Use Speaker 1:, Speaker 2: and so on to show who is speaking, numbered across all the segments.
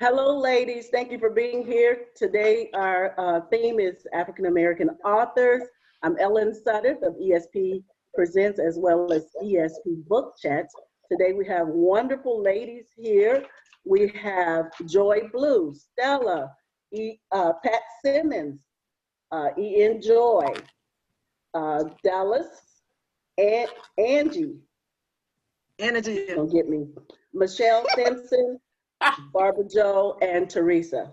Speaker 1: Hello, ladies. Thank you for being here. Today, our theme is African American authors. I'm Ellen Sudderth of ESP Presents as well as ESP Book Chats. Today, we have wonderful ladies here. We have Joy Blue, Stella, Pat Simmons, E.N. Joy, Dallas, and Angie. Don't get me. Michelle Simpson, Barbara Joe, and Teresa.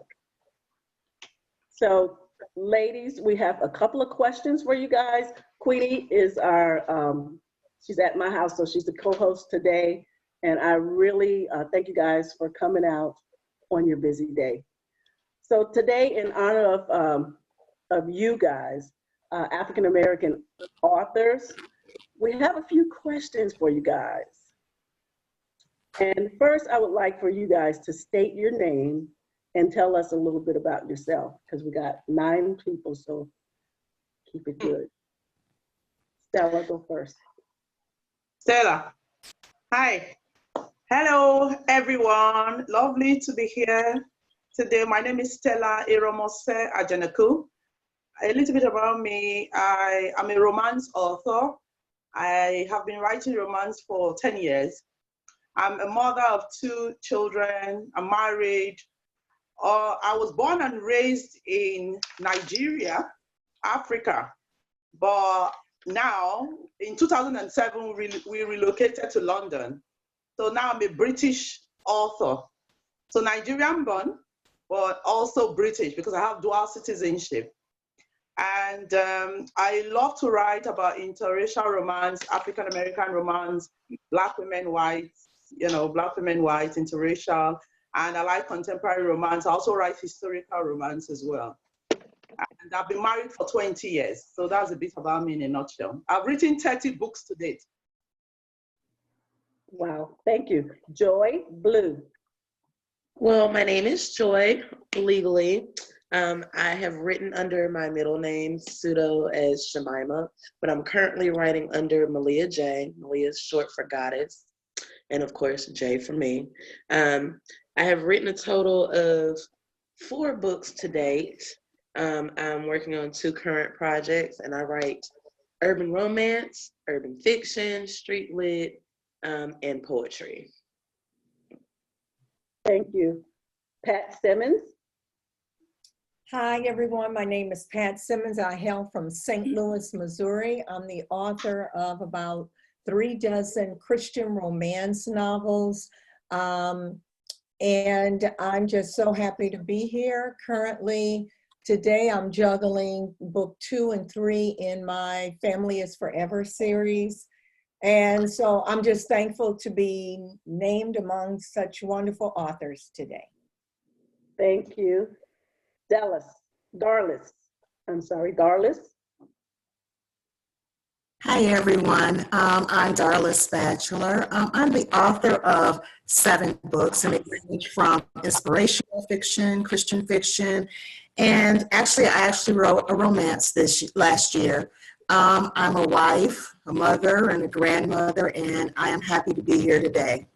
Speaker 1: So, ladies, we have a couple of questions for you guys. Queenie is our, she's at my house, so she's the co-host today. And I really thank you guys for coming out on your busy day. So today, in honor of you guys, African-American authors, we have a few questions for you guys. And first, I would like for you guys to state your name and tell us a little bit about yourself, because we got 9 people, so keep it good. Stella, go first.
Speaker 2: Stella. Hi. Hello, everyone. Lovely to be here today. My name is Stella Iromose ANJANKU. A little bit about me. I am a romance author. I have been writing romance for 10 years. I'm a mother of 2 children. I'm married. I was born and raised in Nigeria, Africa. But now, in 2007, we relocated to London. So now I'm a British author. So Nigerian born, but also British because I have dual citizenship. And I love to write about interracial romance, African American romance, Black women, white, Black women, white, interracial, and I like contemporary romance. I also write historical romance as well. And I've been married for 20 years. So that's a bit about me in a nutshell. I've written 30 books to date.
Speaker 1: Wow, thank you. Joy Blue.
Speaker 3: Well, my name is Joy, legally. I have written under my middle name, pseudo as Shemima, but I'm currently writing under Malia J. Malia is short for goddess, and of course, J for me. I have written a total of 4 books to date. I'm working on 2 current projects, and I write urban romance, urban fiction, street lit, and poetry.
Speaker 1: Thank you. Pat Simmons.
Speaker 4: Hi, everyone. My name is Pat Simmons. I hail from St. Louis, Missouri. I'm the author of about 3 dozen Christian romance novels. And I'm just so happy to be here. Currently, today I'm juggling book 2 and 3 in my Family is Forever series. And so I'm just thankful to be named among such wonderful authors today.
Speaker 1: Thank you. Darliss.
Speaker 5: Hi, everyone. I'm Darliss Bachelor. I'm the author of 7 books, and they range from inspirational fiction, Christian fiction, and I actually wrote a romance last year. I'm a wife, a mother, and a grandmother, and I am happy to be here today.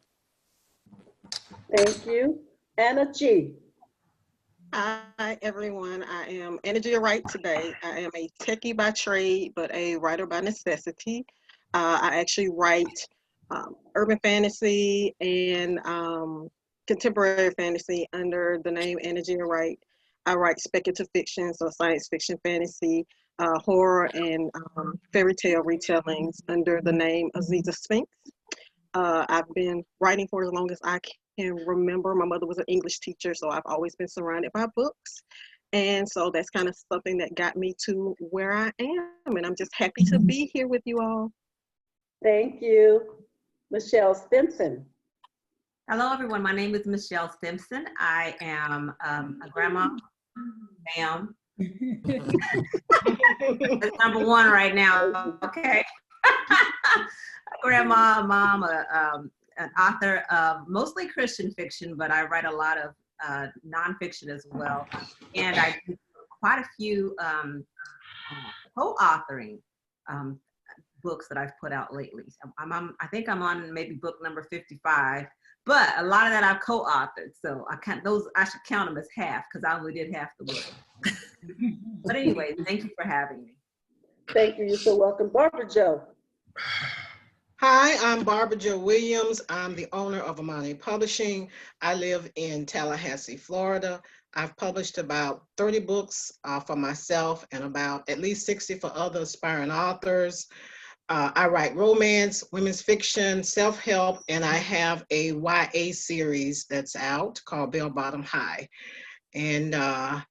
Speaker 1: Thank you. Anna G.
Speaker 6: Hi, everyone. I am Energy Wright today. I am a techie by trade, but a writer by necessity. I actually write urban fantasy and contemporary fantasy under the name Energy Wright. I write speculative fiction, so science fiction, fantasy, horror, and fairy tale retellings under the name Aziza Sphinx. I've been writing for as long as I can remember. My mother was an English teacher, so I've always been surrounded by books. And so that's kind of something that got me to where I am. And I'm just happy to be here with you all.
Speaker 1: Thank you. Michelle Stimson.
Speaker 7: Hello, everyone. My name is Michelle Stimson. I am a grandma, ma'am. That's number 1 right now, okay? Grandma, mom, an author of mostly Christian fiction, but I write a lot of nonfiction as well. And I do quite a few co-authoring books that I've put out lately. I think I'm on maybe book number 55, But a lot of that I've co-authored, so I should count them as half because I only did half the book. But anyway, thank you for having me.
Speaker 1: Thank you. You're so welcome. Barbara Jo.
Speaker 8: Hi, I'm Barbara Jo Williams. I'm the owner of Amani Publishing. I live in Tallahassee, Florida. I've published about 30 books for myself and about at least 60 for other aspiring authors. I write romance, women's fiction, self-help, and I have a YA series that's out called Bell Bottom High. And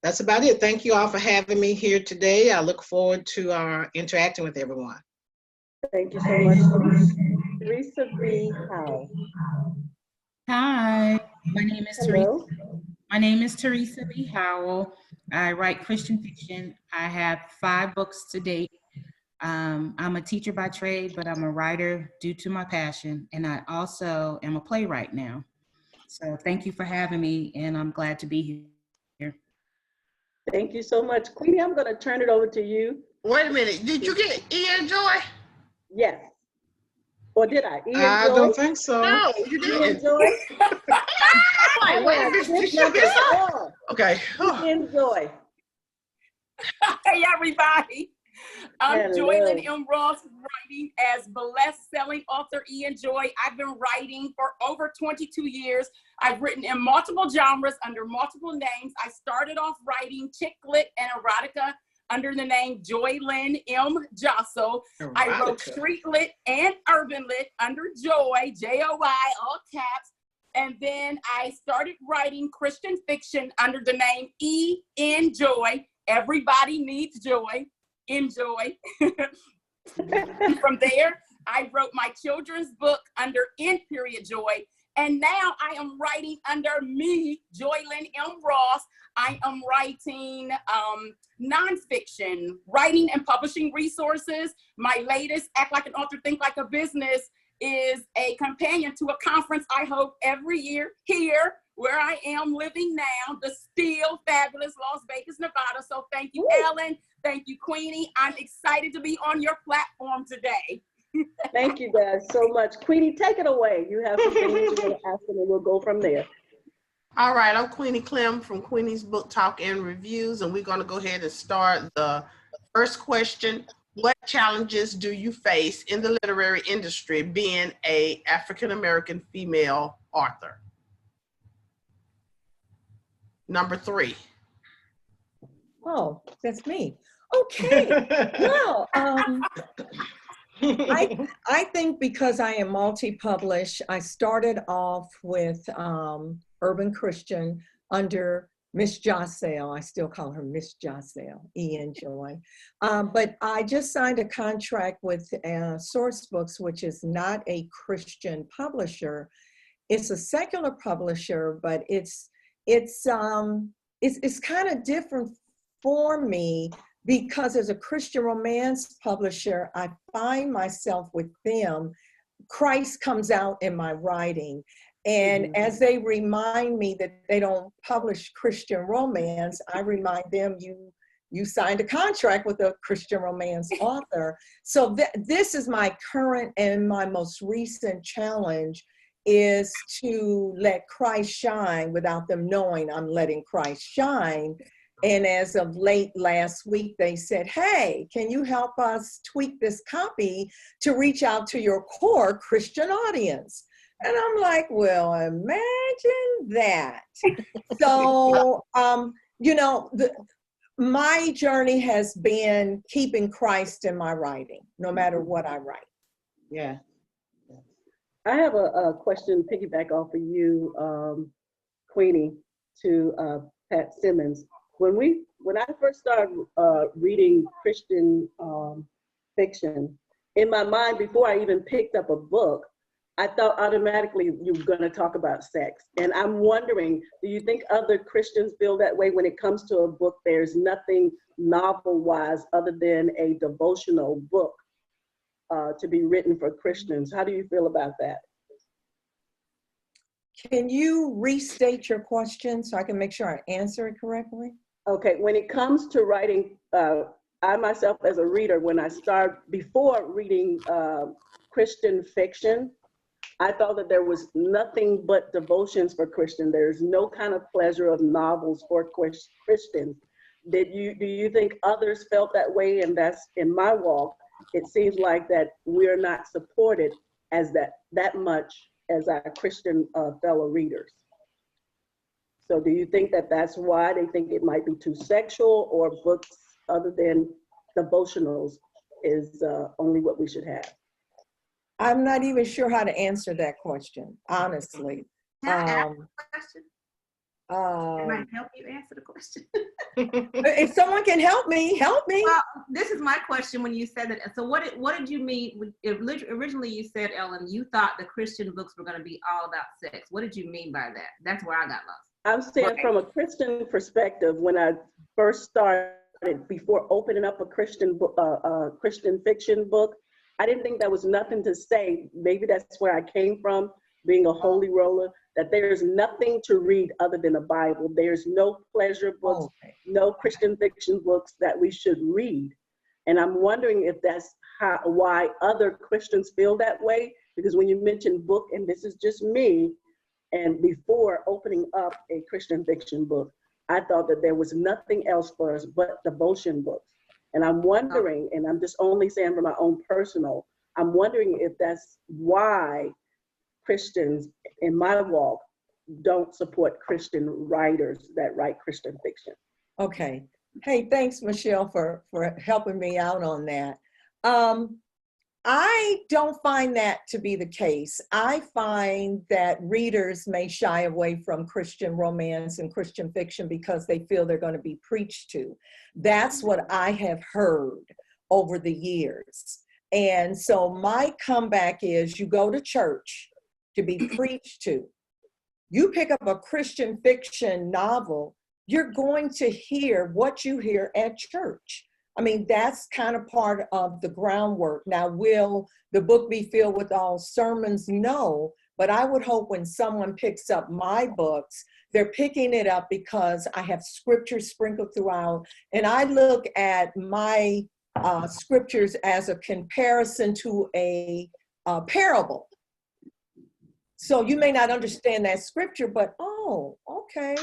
Speaker 8: that's about it. Thank you all for having me here today. I look forward to interacting with everyone.
Speaker 1: Thank you so much. Teresa B. Howell.
Speaker 9: Hi, my name is
Speaker 1: Hello.
Speaker 9: Teresa. My name is Teresa B. Howell. I write Christian fiction. I have 5 books to date. I'm a teacher by trade, but I'm a writer due to my passion, and I also am a playwright now. So thank you for having me, and I'm glad to be here.
Speaker 1: Thank you so much. Queenie, I'm going to turn it over to you.
Speaker 10: Wait a minute. Did you get Ian Joy?
Speaker 1: Yes. Or did I? Ian
Speaker 8: I
Speaker 1: Joy?
Speaker 8: don't think so.
Speaker 10: No, you
Speaker 1: Ian
Speaker 10: didn't.
Speaker 1: Joy?
Speaker 10: Okay.
Speaker 1: Ian Joy.
Speaker 11: Hey, everybody. I'm
Speaker 1: Hello.
Speaker 11: Joylyn M. Ross, writing as best-selling author Ian Joy. I've been writing for over 22 years. I've written in multiple genres under multiple names. I started off writing chick lit and erotica under the name Joylyn M. Josso. I wrote street lit and urban lit under Joy, J-O-Y, all caps. And then I started writing Christian fiction under the name E.N. Joy. Everybody needs joy. Enjoy. From there, I wrote my children's book under N period Joy. And now I am writing under me, Joylyn M. Ross. I am writing nonfiction, writing and publishing resources. My latest, Act Like an Author, Think Like a Business, is a companion to a conference I host every year here, where I am living now, the still fabulous Las Vegas, Nevada. So thank you, Ellen. Thank you, Queenie. I'm excited to be on your platform today.
Speaker 1: Thank you guys so much. Queenie, take it away. You have some things you want to ask them and we'll go from there.
Speaker 10: All right, I'm Queenie Clem from Queenie's Book Talk and Reviews, and we're going to go ahead and start the first question. What challenges do you face in the literary industry being an African-American female author? Number 3.
Speaker 4: Oh, that's me. Okay. Well, I think because I am multi-published, I started off with Urban Christian under Miss Jossell. I still call her Miss Jossell, E.N. Joy. But I just signed a contract with Source Books, which is not a Christian publisher. It's a secular publisher, but it's kind of different for me because as a Christian romance publisher, I find myself with them. Christ comes out in my writing. And as they remind me that they don't publish Christian romance, I remind them, you signed a contract with a Christian romance author. So this is my current and my most recent challenge, is to let Christ shine without them knowing I'm letting Christ shine. And as of late last week, they said, hey, can you help us tweak this copy to reach out to your core Christian audience? And I'm like, well, imagine that. So, you know, my journey has been keeping Christ in my writing, no matter what I write.
Speaker 8: Yeah.
Speaker 1: I have a question to piggyback off of you, Queenie, to Pat Simmons. When I first started reading Christian fiction, in my mind, before I even picked up a book, I thought automatically you were going to talk about sex. And I'm wondering, do you think other Christians feel that way when it comes to a book? There's nothing novel-wise other than a devotional book to be written for Christians. How do you feel about that?
Speaker 4: Can you restate your question so I can make sure I answer it correctly?
Speaker 1: Okay, when it comes to writing, I myself as a reader, when I start, before reading Christian fiction, I thought that there was nothing but devotions for Christian. There's no kind of pleasure of novels for Christians. Do you think others felt that way? And that's in my walk. It seems like that we're not supported as that much as our Christian fellow readers. So do you think that that's why they think it might be too sexual, or books other than devotionals is only what we should have?
Speaker 4: I'm not even sure how to answer that question, honestly.
Speaker 7: Can I ask a question? It might help you answer the question.
Speaker 4: If someone can help me, help me.
Speaker 7: Well, this is my question when you said that. So what did you mean? Originally you said, Ellen, you thought the Christian books were going to be all about sex. What did you mean by that? That's where I got lost.
Speaker 1: I'm saying from a Christian perspective, when I first started, before opening up a Christian book, Christian fiction book, I didn't think there was nothing to say. Maybe that's where I came from, being a holy roller, that there's nothing to read other than a Bible. There's no pleasure books, no Christian fiction books that we should read. And I'm wondering if that's why other Christians feel that way, because when you mention book, and this is just me, and before opening up a Christian fiction book, I thought that there was nothing else for us but devotion books. And I'm wondering, and I'm just only saying from my own personal, I'm wondering if that's why Christians in my walk don't support Christian writers that write Christian fiction.
Speaker 4: Okay. Hey, thanks, Michelle, for helping me out on that. I don't find that to be the case. I find that readers may shy away from Christian romance and Christian fiction because they feel they're going to be preached to. That's what I have heard over the years. And so my comeback is, you go to church to be preached to. You pick up a Christian fiction novel, you're going to hear what you hear at church. I mean, that's kind of part of the groundwork. Now, will the book be filled with all sermons? No, but I would hope when someone picks up my books, they're picking it up because I have scriptures sprinkled throughout, and I look at my scriptures as a comparison to a parable. So you may not understand that scripture, but oh, okay.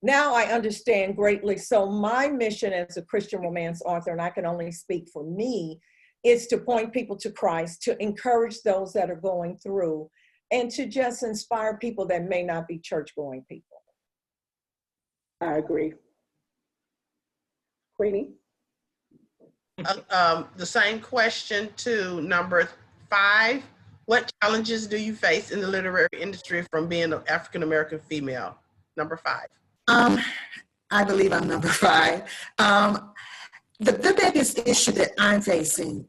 Speaker 4: Now I understand greatly. So my mission as a Christian romance author, and I can only speak for me, is to point people to Christ, to encourage those that are going through, and to just inspire people that may not be church-going people.
Speaker 1: I agree. Queenie?
Speaker 10: The same question to number 5. What challenges do you face in the literary industry from being an African-American female? Number 5.
Speaker 5: I believe I'm number 5. The biggest issue that I'm facing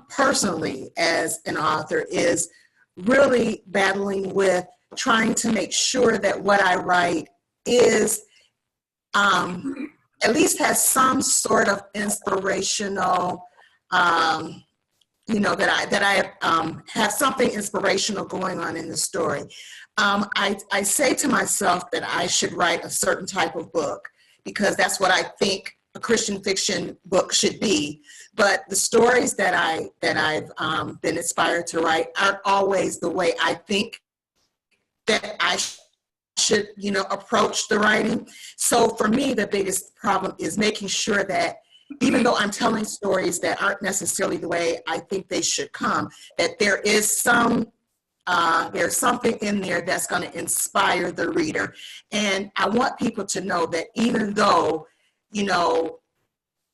Speaker 5: personally as an author is really battling with trying to make sure that what I write is at least has some sort of inspirational, that I have something inspirational going on in the story. I say to myself that I should write a certain type of book because that's what I think a Christian fiction book should be. But the stories that I've been inspired to write aren't always the way I think that I should, approach the writing. So for me, the biggest problem is making sure that even though I'm telling stories that aren't necessarily the way I think they should come, that there is there's something in there that's going to inspire the reader. And I want people to know that even though,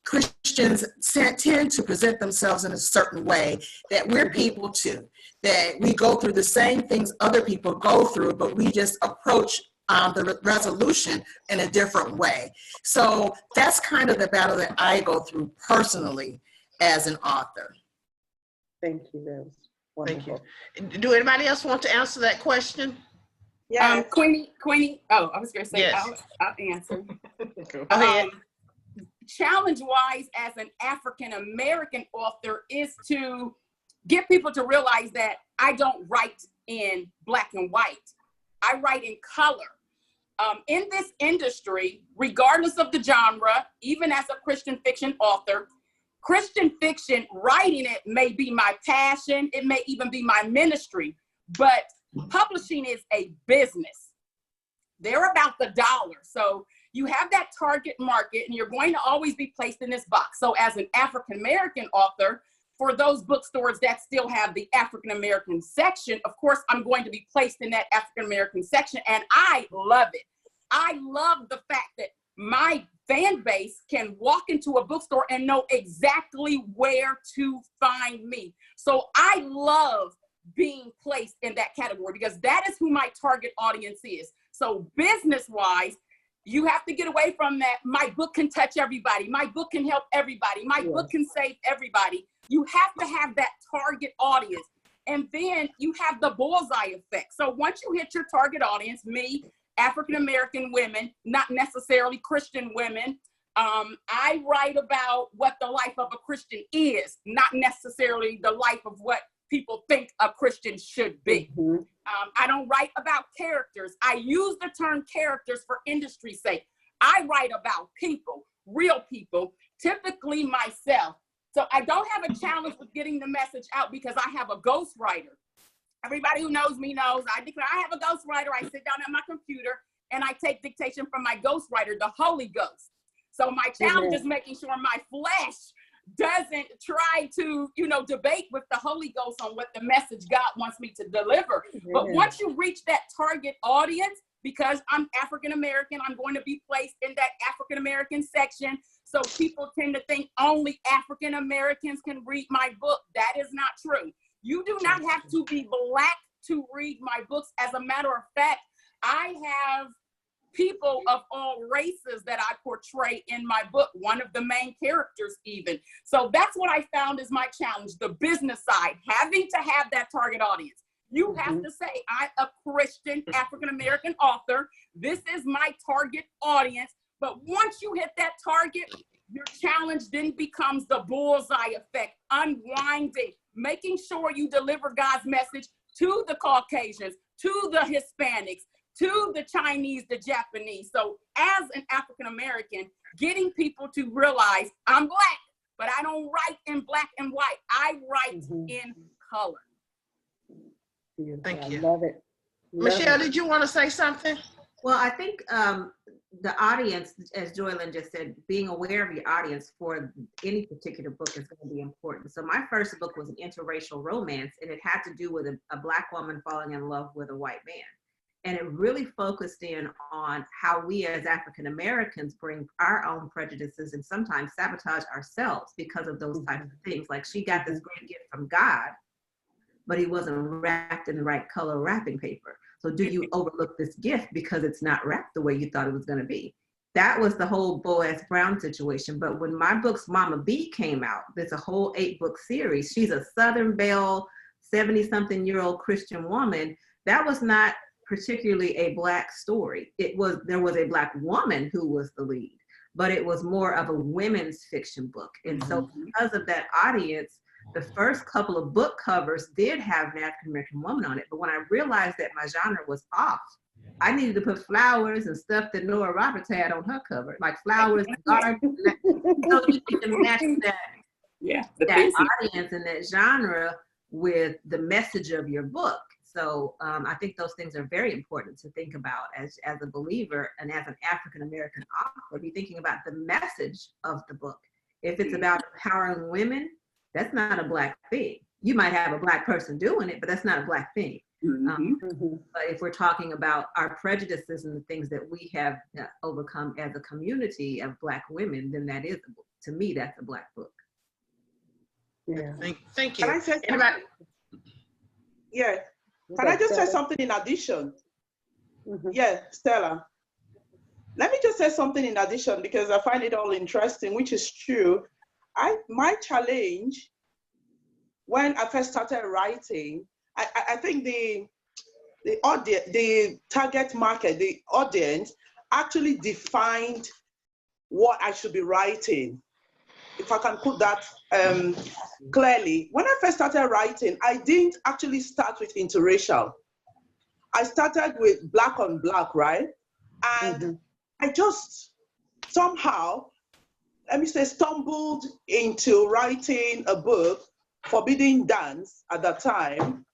Speaker 5: Christians tend to present themselves in a certain way, that we're people too, that we go through the same things other people go through, but we just approach the resolution in a different way. So that's kind of the battle that I go through personally as an author.
Speaker 1: Thank you. That was wonderful.
Speaker 10: Thank you. Do anybody else want to answer that question?
Speaker 11: Yeah, Queenie. Oh, I was going to say,
Speaker 10: yes.
Speaker 11: I'll answer.
Speaker 10: Go ahead.
Speaker 11: Challenge-wise, as an African-American author, is to get people to realize that I don't write in black and white. I write in color. In this industry, regardless of the genre, even as a Christian fiction author, Christian fiction, writing it may be my passion. It may even be my ministry. But Publishing is a business. They're about the dollar. So you have that target market and you're going to always be placed in this box. So as an African-American author, for those bookstores that still have the African-American section, of course, I'm going to be placed in that African-American section, and I love it. I love the fact that my fan base can walk into a bookstore and know exactly where to find me. So I love being placed in that category because that is who my target audience is. So business-wise, you have to get away from that. My book can touch everybody. My book can help everybody. My book can save everybody. You have to have that target audience. And then you have the bullseye effect. So once you hit your target audience, me, African-American women, not necessarily Christian women, I write about what the life of a Christian is, not necessarily the life of what people think a Christian should be. I don't write about characters. I use the term characters for industry's sake. I write about people, real people, typically myself. So I don't have a challenge with getting the message out because I have a ghostwriter. Everybody who knows me knows I declare I have a ghostwriter. I sit down at my computer and I take dictation from my ghostwriter, the Holy Ghost. So my challenge is making sure my flesh doesn't try to, debate with the Holy Ghost on what the message God wants me to deliver. But once you reach that target audience, because I'm African-American, I'm going to be placed in that African-American section. So people tend to think only African-Americans can read my book. That is not true. You do not have to be Black to read my books. As a matter of fact, I have people of all races that I portray in my book, one of the main characters even. So that's what I found is my challenge, the business side, having to have that target audience. You have to say, I'm a Christian African-American author. This is my target audience. But once you hit that target, your challenge then becomes the bullseye effect, unwinding, making sure you deliver God's message to the Caucasians, to the Hispanics, to the Chinese, the Japanese. So as an African-American, getting people to realize I'm Black, but I don't write in black and white. I write in color.
Speaker 10: Thank you.
Speaker 1: I love it.
Speaker 10: Michelle, did you want to say something?
Speaker 7: Well, I think the audience, as Joylyn just said, being aware of your audience for any particular book is going to be important. So my first book was an interracial romance, and it had to do with a Black woman falling in love with a white man. And it really focused in on how we as African Americans bring our own prejudices and sometimes sabotage ourselves because of those types of things. Like, she got this great gift from God, but he wasn't wrapped in the right color wrapping paper. So do you overlook this gift because it's not wrapped the way you thought it was going to be? That was the whole Boaz Brown situation. But when my book's Mama B came out, there's a whole 8-book series. She's a Southern Belle, 70-something-year-old Christian woman. That was not particularly a Black story. There was a Black woman who was the lead, but it was more of a women's fiction book. And so because of that audience, the first couple of book covers did have an African-American woman on it. But when I realized that my genre was off, I needed to put flowers and stuff that Nora Roberts had on her cover, like flowers, gardens, so you can match that audience and that genre with the message of your book. So I think those things are very important to think about as a believer and as an African-American author. Be thinking about the message of the book. If it's about empowering women, that's not a Black thing. You might have a Black person doing it, but that's not a Black thing. But if we're talking about our prejudices and the things that we have overcome as a community of Black women, then that is, to me, that's a Black book.
Speaker 1: Yeah.
Speaker 10: Thank you.
Speaker 2: Can I say something? Can I just say something in addition? Yeah, Stella. Let me just say something in addition because I find it all interesting, which is true. My challenge when I first started writing, I think the audience, the target market, the audience actually defined what I should be writing. If I can put that clearly. When I first started writing, I didn't actually start with interracial. I started with Black on Black, right? And I just somehow, let me say, stumbled into writing a book, Forbidden Dance, at that time.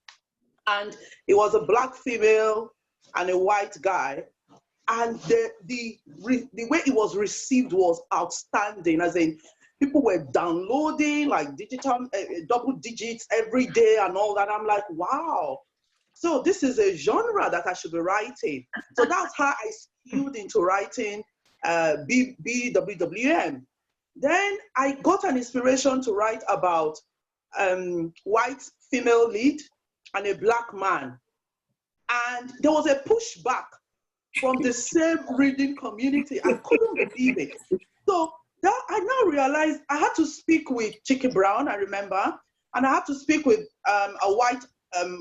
Speaker 2: And it was a Black female and a white guy. And the way it was received was outstanding, as in people were downloading like digital double digits every day and all that. I'm like, wow. So this is a genre that I should be writing. So that's how I skewed into writing BWWM. Then I got an inspiration to write about white female lead and a Black man. And there was a pushback from the same reading community. I couldn't believe it. So that I now realized I had to speak with Chicky Brown, I remember, and I had to speak with a white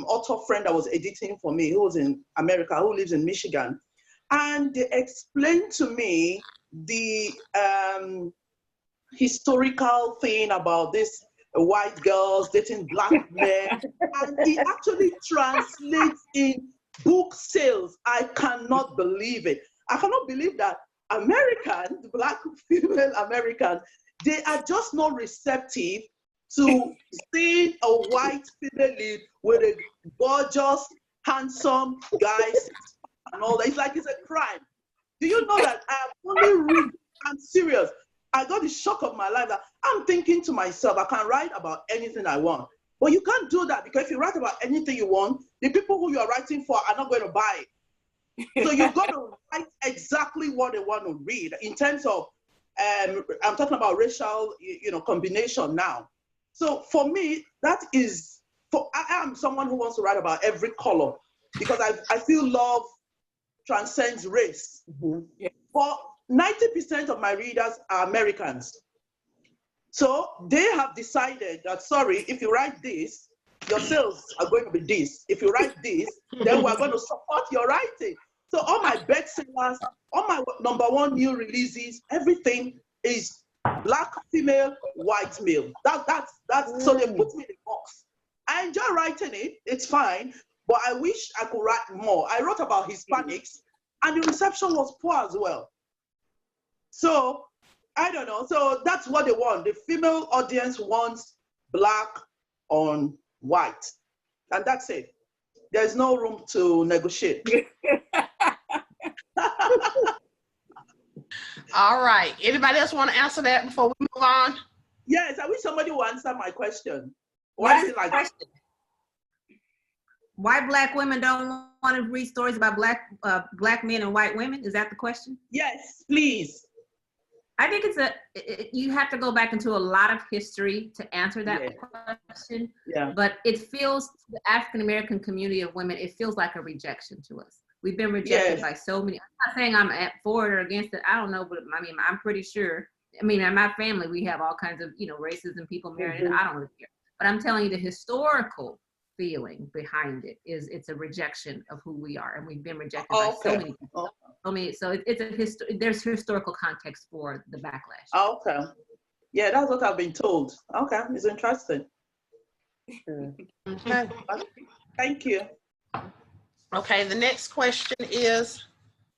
Speaker 2: author friend that was editing for me, who was in America, who lives in Michigan. And they explained to me the historical thing about this white girls dating Black men. And it actually translates in book sales. I cannot believe it. I cannot believe that Americans, Black female Americans, they are just not receptive to seeing a white female lead with a gorgeous, handsome guy and all that. It's like it's a crime. Do you know that I have only read, I'm serious, I got the shock of my life that I'm thinking to myself, I can write about anything I want. But you can't do that, because if you write about anything you want, the people who you are writing for are not going to buy it. So you've got to write exactly what they want to read in terms of, I'm talking about racial, combination now. So for me, that is, I am someone who wants to write about every color, because I feel love transcends race. Mm-hmm. Yeah. But 90% of my readers are Americans. So they have decided that, sorry, if you write this, your sales are going to be this. If you write this, then we're going to support your writing. So all my bestsellers, all my #1 new releases, everything is Black female, white male. That's so they put me in the box. I enjoy writing it, it's fine, but I wish I could write more. I wrote about Hispanics, and the reception was poor as well. So I don't know. So that's what they want. The female audience wants Black on white. And that's it. There's no room to negotiate.
Speaker 10: All right. Anybody else want to answer that before we move on?
Speaker 2: Yes, I wish somebody would answer my question. Why is it like that?
Speaker 7: Why Black women don't want to read stories about Black men and white women? Is that the question?
Speaker 2: Yes, please.
Speaker 7: I think you have to go back into a lot of history to answer that question. Yeah. But it feels, to the African-American community of women, it feels like a rejection to us. We've been rejected by so many. I'm not saying I'm for it or against it. I don't know, but I mean, I'm pretty sure. I mean, in my family, we have all kinds of, races and people married. I don't really care. But I'm telling you, the historical feeling behind it is it's a rejection of who we are, and we've been rejected by so many people. I mean, so there's historical context for the backlash.
Speaker 2: Okay. Yeah, that's what I've been told. Okay, it's interesting. Okay. Thank you.
Speaker 10: Okay, the next question is,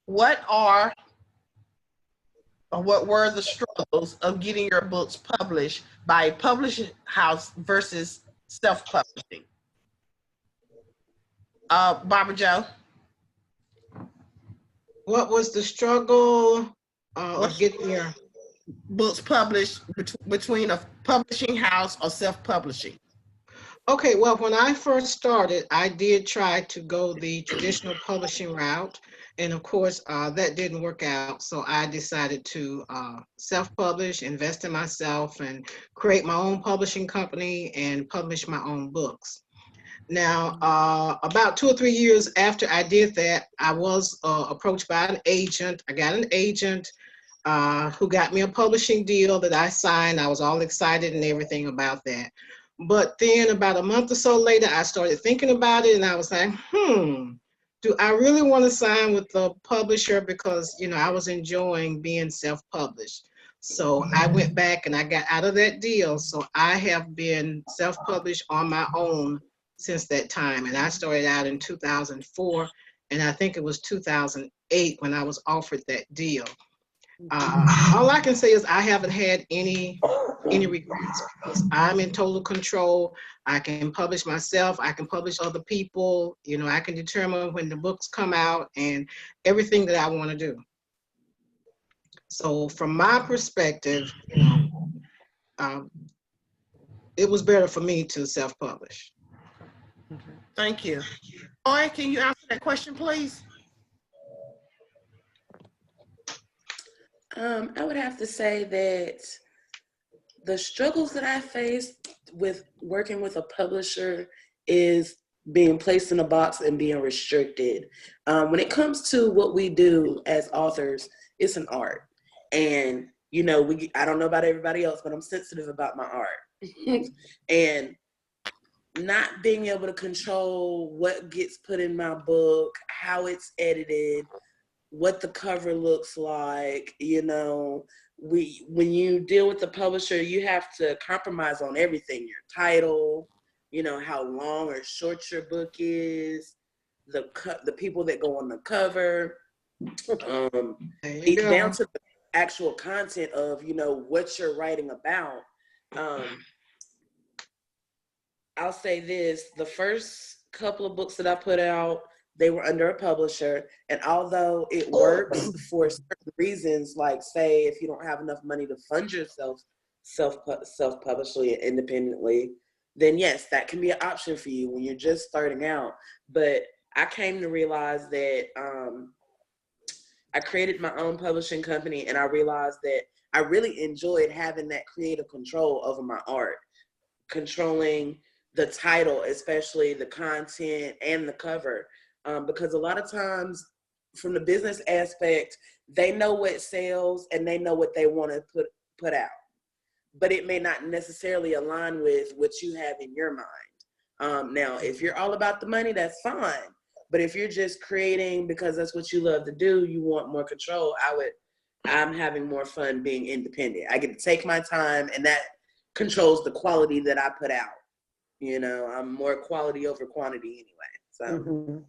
Speaker 10: what were the struggles of getting your books published by a publishing house versus self-publishing? Barbara Jo.
Speaker 8: What was the struggle of getting your
Speaker 10: books published between a publishing house or self-publishing?
Speaker 8: Okay, well, when I first started, I did try to go the traditional publishing route. And of course, that didn't work out. So I decided to self-publish, invest in myself, and create my own publishing company and publish my own books. Now, about 2 or 3 years after I did that, I was approached by an agent. I got an agent who got me a publishing deal that I signed. I was all excited and everything about that. But then about a month or so later, I started thinking about it, and I was like, do I really want to sign with the publisher? Because, I was enjoying being self-published. So I went back and I got out of that deal. So I have been self-published on my own since that time. And I started out in 2004, and I think it was 2008 when I was offered that deal. All I can say is I haven't had any regrets because I'm in total control. I can publish myself. I can publish other people. You know, I can determine when the books come out and everything that I want to do. So from my perspective, you know, it was better for me to self-publish.
Speaker 10: Thank you. Joy, can you answer that question, please?
Speaker 3: I would have to say that the struggles that I faced with working with a publisher is being placed in a box and being restricted. When it comes to what we do as authors, it's an art. And, you know, I don't know about everybody else, but I'm sensitive about my art. And not being able to control what gets put in my book, how it's edited, what the cover looks like, you know, when you deal with the publisher, you have to compromise on everything, your title, you know, how long or short your book is, the people that go on the cover, down to the actual content of, you know, what you're writing about. I'll say this, the first couple of books that I put out, they were under a publisher, and although it works for certain reasons, like say if you don't have enough money to fund yourself self-publishing independently, then yes, that can be an option for you when you're just starting out. But I came to realize that I created my own publishing company, and I realized that I really enjoyed having that creative control over my art, controlling the title, especially the content and the cover. Because a lot of times from the business aspect, they know what sells and they know what they want to put out, but it may not necessarily align with what you have in your mind. Now, if you're all about the money, that's fine. But if you're just creating because that's what you love to do, you want more control, I'm having more fun being independent. I get to take my time, and that controls the quality that I put out. You know, I'm more quality over quantity anyway. So.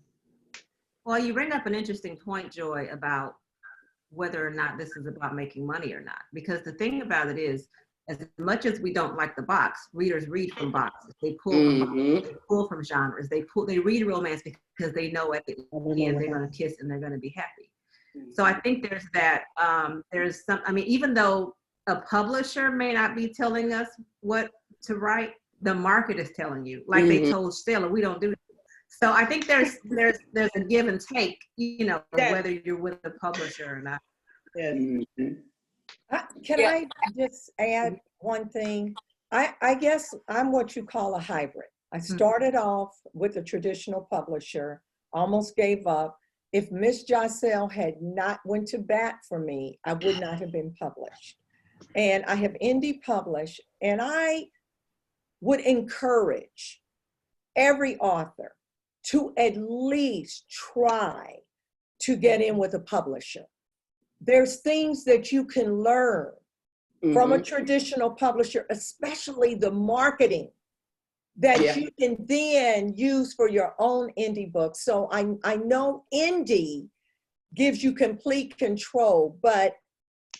Speaker 7: Well, you bring up an interesting point, Joy, about whether or not this is about making money or not. Because the thing about it is, as much as we don't like the box, readers read from boxes. They pull from boxes, they pull from genres. They read romance because they know at the end they're going to kiss and they're going to be happy. So I think there's that. There's some. I mean, even though a publisher may not be telling us what to write, the market is telling you. Like they told Stella, we don't do that. So I think there's a give and take, you know, whether you're with a publisher or not.
Speaker 4: Can I just add one thing? I guess I'm what you call a hybrid. I started off with a traditional publisher, almost gave up. If Miss Jocelle had not went to bat for me, I would not have been published. And I have indie published, and I would encourage every author to at least try to get in with a publisher. There's things that you can learn from a traditional publisher, especially the marketing that you can then use for your own indie book. So I know indie gives you complete control, but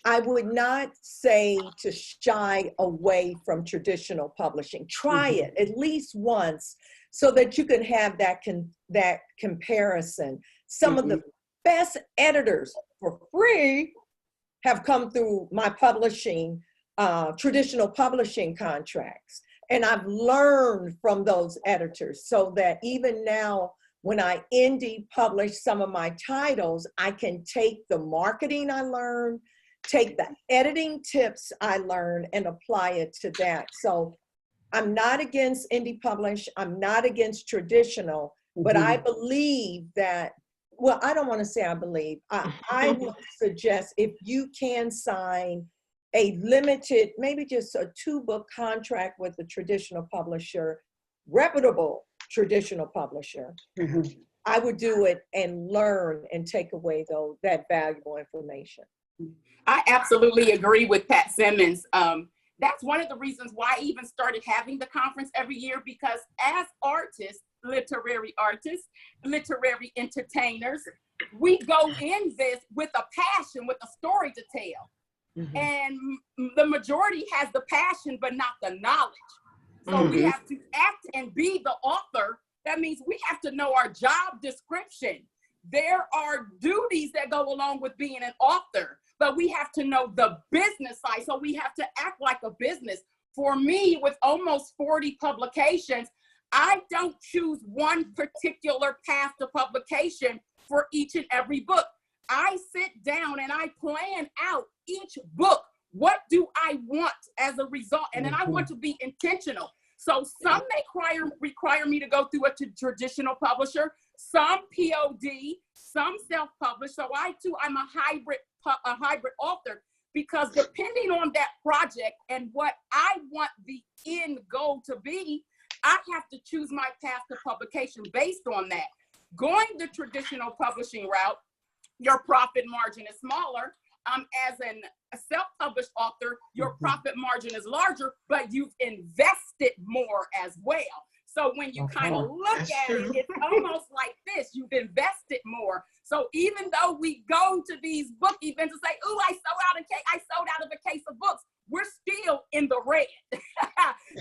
Speaker 4: I would not say to shy away from traditional publishing. Try it at least once so that you can have that comparison. Some of the best editors for free have come through my publishing, traditional publishing contracts. And I've learned from those editors so that even now, when I indie publish some of my titles, I can take the marketing I learned, take the editing tips I learned, and apply it to that. So I'm not against indie publish, I'm not against traditional, but I believe that, well, I don't want to say I believe, I would suggest if you can sign a limited, maybe just a 2-book contract with a traditional publisher, reputable traditional publisher, I would do it and learn and take away that valuable information.
Speaker 11: I absolutely agree with Pat Simmons. That's one of the reasons why I even started having the conference every year, because as artists, literary entertainers, we go in this with a passion, with a story to tell. And the majority has the passion, but not the knowledge. So we have to act and be the author. That means we have to know our job description. There are duties that go along with being an author, but we have to know the business side. So we have to act like a business. For me, with almost 40 publications, I don't choose one particular path to publication for each and every book. I sit down and I plan out each book. What do I want as a result? And then I want to be intentional. So some may require me to go through a traditional publisher, some POD, some self-published. So I'm a hybrid author, because depending on that project and what I want the end goal to be, I have to choose my path to publication based on that. Going the traditional publishing route, your profit margin is smaller. As a self-published author, your profit margin is larger, but you've invested more as well. So when you kind of look at it, it's almost like this: you've invested more. So even though we go to these book events and say, "Ooh, I sold out of a case of books," we're still in the red.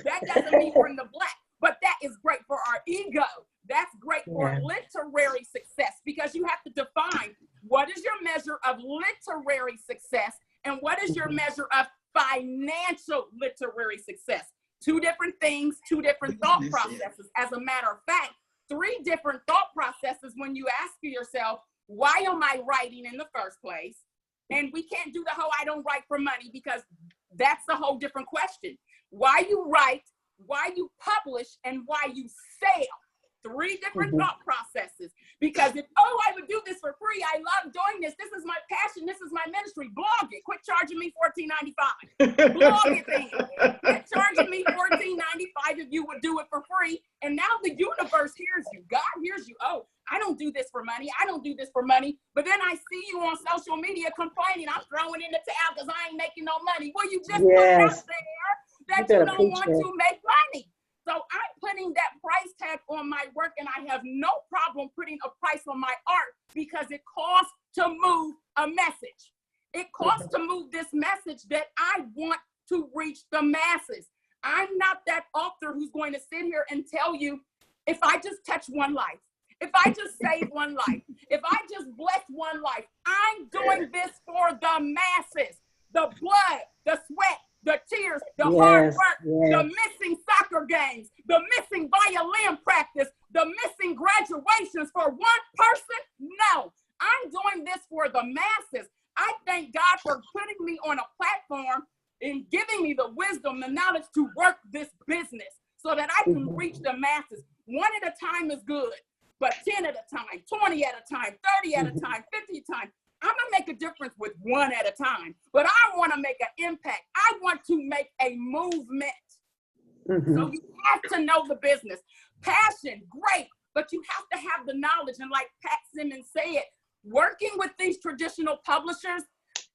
Speaker 11: That doesn't mean we're in the black, but that is great for our ego. That's great for literary success, because you have to define what is your measure of literary success and what is your measure of financial literary success. Two different things, two different thought processes. As a matter of fact, three different thought processes when you ask yourself, why am I writing in the first place? And we can't do the whole I don't write for money, because that's a whole different question. Why you write, why you publish, and why you sell. Three different thought processes. Because if, oh, I would do this for free, I love doing this, this is my passion, this is my ministry, blog it. Quit charging me $14.95. Blog it then. Quit charging me $14.95 if you would do it for free. And now the universe hears you. God hears you. Oh, I don't do this for money. I don't do this for money. But then I see you on social media complaining, I'm throwing in the towel because I ain't making no money. Well, you just put out there that you don't want to make money. So I'm putting that price tag on my work, and I have no problem putting a price on my art, because it costs to move a message. It costs to move this message that I want to reach the masses. I'm not that author who's going to sit here and tell you, if I just touch one life, if I just save one life, if I just bless one life, I'm doing this for the masses. The blood, the sweat, the tears, the hard work, the missing soccer games, the missing violin practice, the missing graduations for one person? No, I'm doing this for the masses. I thank God for putting me on a platform and giving me the wisdom, the knowledge to work this business so that I can reach the masses. One at a time is good, but 10 at a time, 20 at a time, 30 at a time, 50 at a time. I'm gonna make a difference with one at a time, but I wanna make an impact. I want to make a movement. So you have to know the business. Passion, great, but you have to have the knowledge. And like Pat Simmons said, working with these traditional publishers,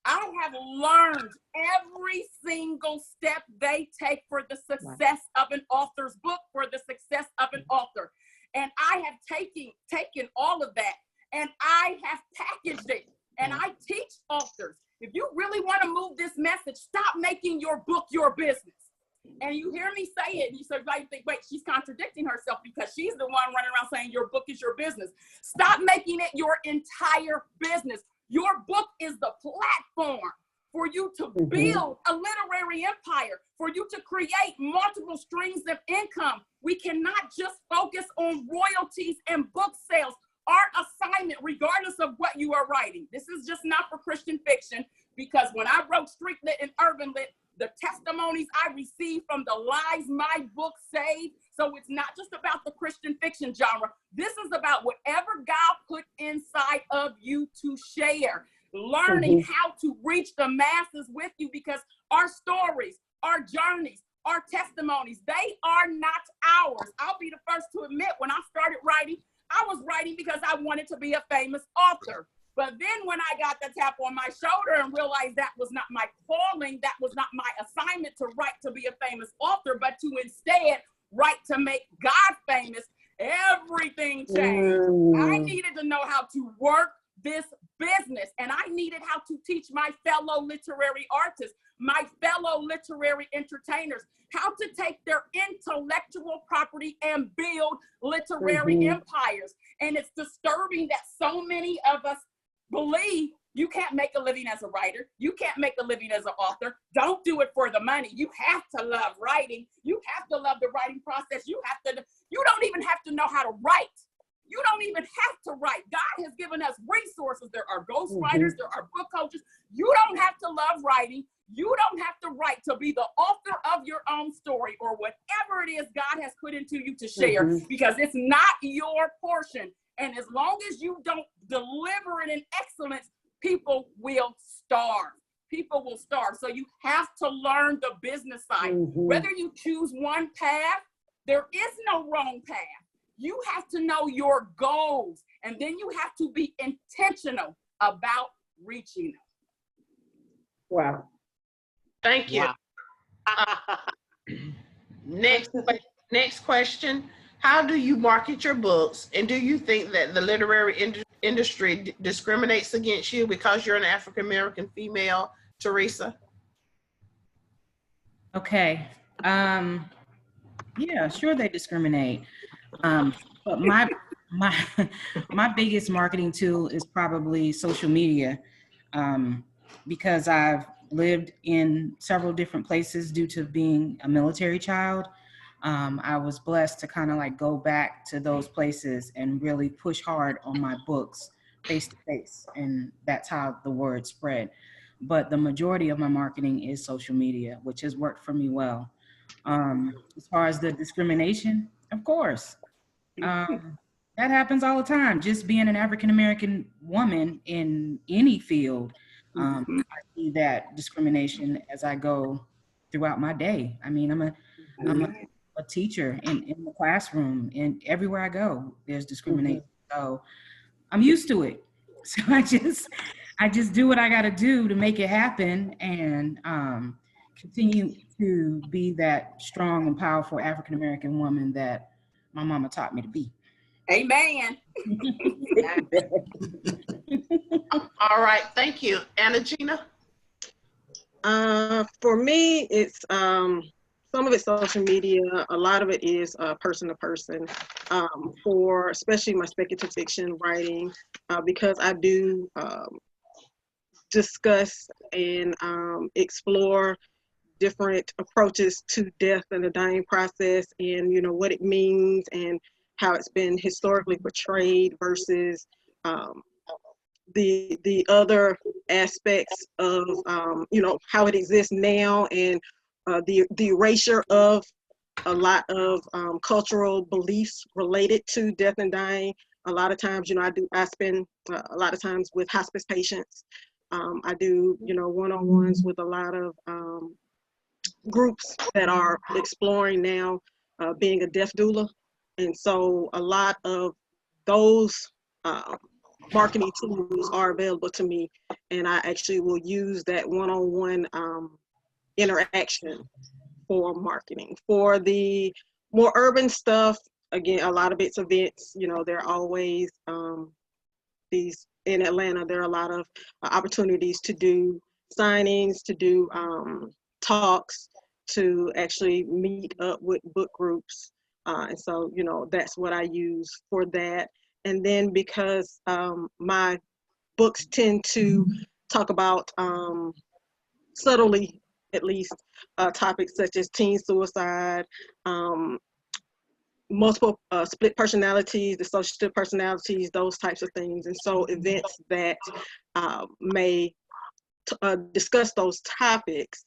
Speaker 11: I have learned every single step they take for the success of an author's book, for the success of an author. And I have taken all of that, and I have packaged it. And I teach authors, if you really want to move this message, stop making your book your business. And you hear me say it, and you say, wait, she's contradicting herself, because she's the one running around saying your book is your business. Stop making it your entire business. Your book is the platform for you to build a literary empire, for you to create multiple streams of income. We cannot just focus on royalties and book sales. Our assignment, regardless of what you are writing, this is just not for Christian fiction, because when I wrote Street Lit and Urban Lit, the testimonies I received from the lives my book saved. So it's not just about the Christian fiction genre. This is about whatever God put inside of you to share, learning how to reach the masses with you, because our stories, our journeys, our testimonies, they are not ours. I'll be the first to admit, when I started writing, I was writing because I wanted to be a famous author. But then when I got the tap on my shoulder and realized that was not my calling, that was not my assignment to write to be a famous author, but to instead write to make God famous, everything changed. I needed to know how to work this business. And I needed how to teach my fellow literary artists, my fellow literary entertainers, how to take their intellectual property and build literary empires. And it's disturbing that so many of us believe you can't make a living as a writer. You can't make a living as an author. Don't do it for the money. You have to love writing. You have to love the writing process. You don't even have to know how to write. You don't even have to write. God has given us resources. There are ghostwriters, there are book coaches. You don't have to love writing. You don't have to write to be the author of your own story or whatever it is God has put into you to share, because it's not your portion. And as long as you don't deliver it in excellence, people will starve. People will starve. So you have to learn the business side. Whether you choose one path, there is no wrong path. You have to know your goals, and then you have to be intentional about reaching them.
Speaker 1: Wow.
Speaker 10: Thank you. Next question. How do you market your books, and do you think that the literary industry discriminates against you because you're an African-American female, Teresa?
Speaker 9: Okay. Yeah, sure they discriminate. But my biggest marketing tool is probably social media, because I've lived in several different places due to being a military child. I was blessed to kind of like go back to those places and really push hard on my books face to face, and that's how the word spread. But the majority of my marketing is social media, which has worked for me well. As far as the discrimination, of course, that happens all the time. Just being an African-American woman in any field, I see that discrimination as I go throughout my day. I mean, I'm a teacher in the classroom, and everywhere I go, there's discrimination. So I'm used to it. So I just do what I got to do to make it happen, and continue to be that strong and powerful African-American woman that my mama taught me to be.
Speaker 11: Amen.
Speaker 10: All right, thank you. Anna Gina?
Speaker 6: For me, it's some of it's social media, a lot of it is person to person, for especially my speculative fiction writing, because I do discuss and explore different approaches to death and the dying process, and you know what it means and how it's been historically portrayed versus the other aspects of you know how it exists now, and the erasure of a lot of cultural beliefs related to death and dying. A lot of times, you know, I spend a lot of times with hospice patients. I do, you know, one-on-ones with a lot of groups that are exploring now being a death doula. And so a lot of those marketing tools are available to me, and I actually will use that one-on-one interaction for marketing. For the more urban stuff, again, a lot of it's events. You know, there are always these in Atlanta. There are a lot of opportunities to do signings, to do talks, to actually meet up with book groups. And so, you know, that's what I use for that. And then because my books tend to talk about subtly, at least, topics such as teen suicide, multiple split personalities, dissociative personalities, those types of things. And so events that may discuss those topics,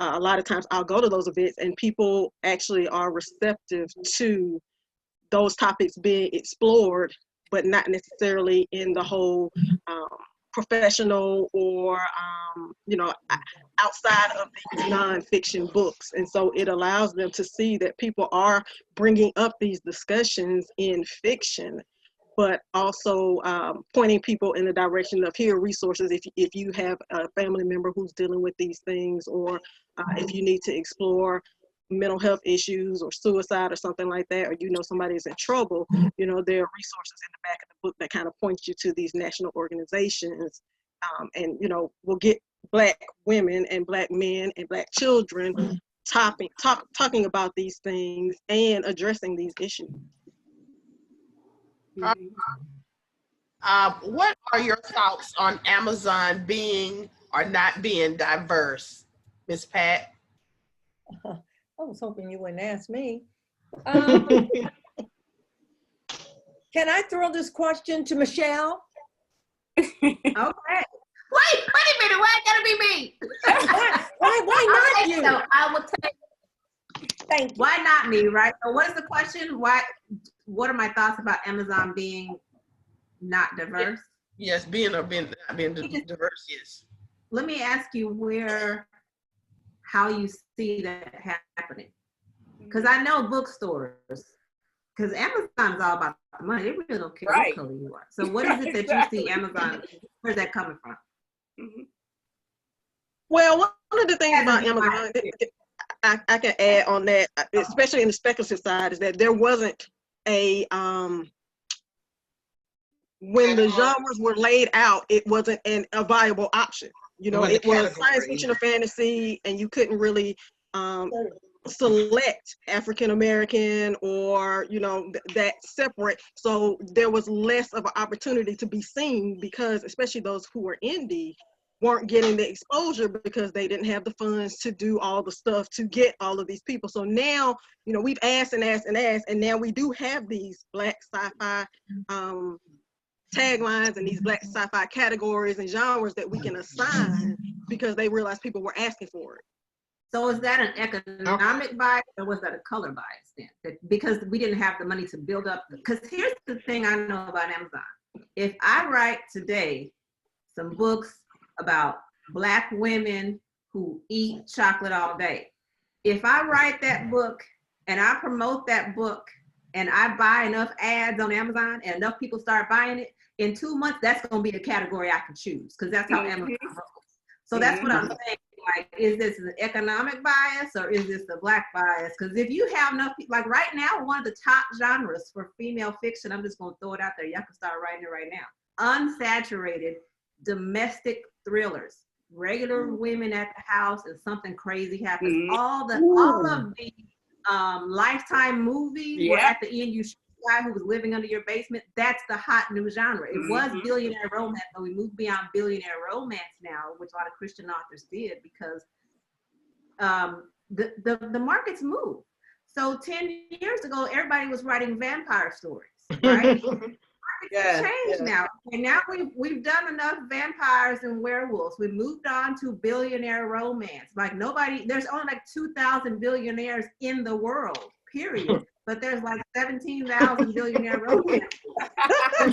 Speaker 6: a lot of times I'll go to those events and people actually are receptive to those topics being explored, but not necessarily in the whole professional or, you know, outside of these nonfiction books. And so it allows them to see that people are bringing up these discussions in fiction, but also pointing people in the direction of here are resources if you have a family member who's dealing with these things, or if you need to explore mental health issues or suicide or something like that, or you know somebody is in trouble, you know, there are resources in the back of the book that kind of point you to these national organizations, and you know, will get Black women and Black men and Black children talking about these things and addressing these issues.
Speaker 10: What are your thoughts on Amazon being or not being diverse, Miss Pat?
Speaker 4: I was hoping you wouldn't ask me. Can I throw this question to Michelle?
Speaker 7: Okay. Wait a minute. Why it gotta be me?
Speaker 4: Why not you?
Speaker 7: So I will take.
Speaker 4: Thank you.
Speaker 7: Why not me, right? So what is the question? What are my thoughts about Amazon being not diverse?
Speaker 10: Yes, being or being not being diverse, yes.
Speaker 7: Let me ask you how you see that happening. Because I know bookstores, because Amazon is all about the money. They really don't care what color you are. So what is it that you see Amazon, where's that coming from?
Speaker 6: Well, one of the things about Amazon, I can add on that, especially in the speculative side, is that there wasn't a, when the genres were laid out, it wasn't a viable option. You know, it was science fiction or fantasy, and you couldn't really select African American or, you know, that separate. So there was less of an opportunity to be seen, because especially those who were indie weren't getting the exposure because they didn't have the funds to do all the stuff to get all of these people. So now, you know, we've asked and asked and asked, and now we do have these Black sci-fi taglines and these Black sci-fi categories and genres that we can assign because they realized people were asking for it.
Speaker 7: So is that an economic bias, or was that a color bias then? Because we didn't have the money to build up, because here's the thing I know about Amazon. If I write today some books about Black women who eat chocolate all day, if I write that book and I promote that book and I buy enough ads on Amazon and enough people start buying it, in 2 months, that's going to be the category I can choose, because that's how Amazon rolls. So that's what I'm saying. Like, is this an economic bias or is this a Black bias? Because if you have enough, like right now, one of the top genres for female fiction, I'm just going to throw it out there. Y'all can start writing it right now. Unsaturated domestic thrillers. Regular women at the house and something crazy happens. All of the Lifetime movies where at the end you shoot the guy who was living under your basement. That's the hot new genre. It was billionaire romance, but we moved beyond billionaire romance now, which a lot of Christian authors did, because the markets move. So 10 years ago, everybody was writing vampire stories, right? Changed now. And now we've done enough vampires and werewolves. We moved on to billionaire romance. Like there's only like 2,000 billionaires in the world, period. But there's like 17,000 billionaire romance. And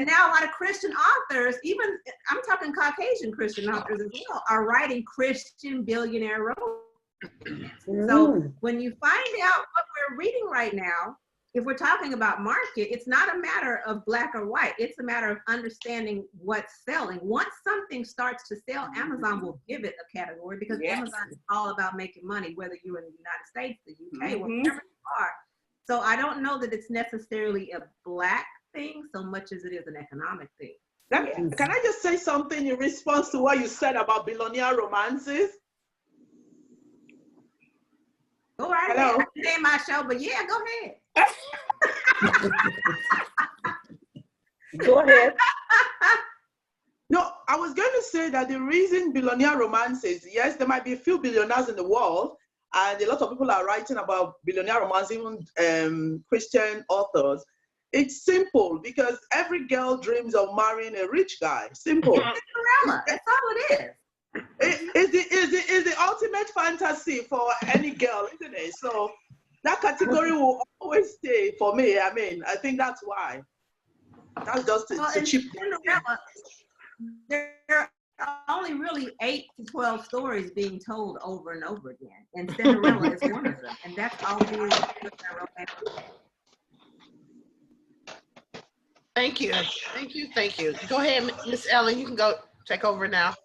Speaker 7: now a lot of Christian authors, even I'm talking Caucasian Christian authors as well, are writing Christian billionaire romance. So when you find out what we're reading right now, if we're talking about market, it's not a matter of Black or white. It's a matter of understanding what's selling. Once something starts to sell, Amazon will give it a category, because Amazon is all about making money, whether you're in the United States, the UK, wherever you are. So I don't know that it's necessarily a Black thing so much as it is an economic thing.
Speaker 2: Can I just say something in response to what you said about billionaire romances?
Speaker 7: Go right ahead. I can name my show, but yeah, go ahead.
Speaker 1: Go ahead.
Speaker 2: No, I was going to say that the reason billionaire romances, yes, there might be a few billionaires in the world, and a lot of people are writing about billionaire romance, even Christian authors. It's simple, because every girl dreams of marrying a rich guy. Simple.
Speaker 7: Cinderella, that's all it is.
Speaker 2: It's the ultimate fantasy for any girl, isn't it? So that category will always stay for me. I mean, I think that's why. That's just a cheap.
Speaker 7: Cinderella, there are only really 8 to 12 stories being told over and over again, and Cinderella is one of them, and that's all there is.
Speaker 10: Thank you. Go ahead, Miss Ellen. You can go take over now.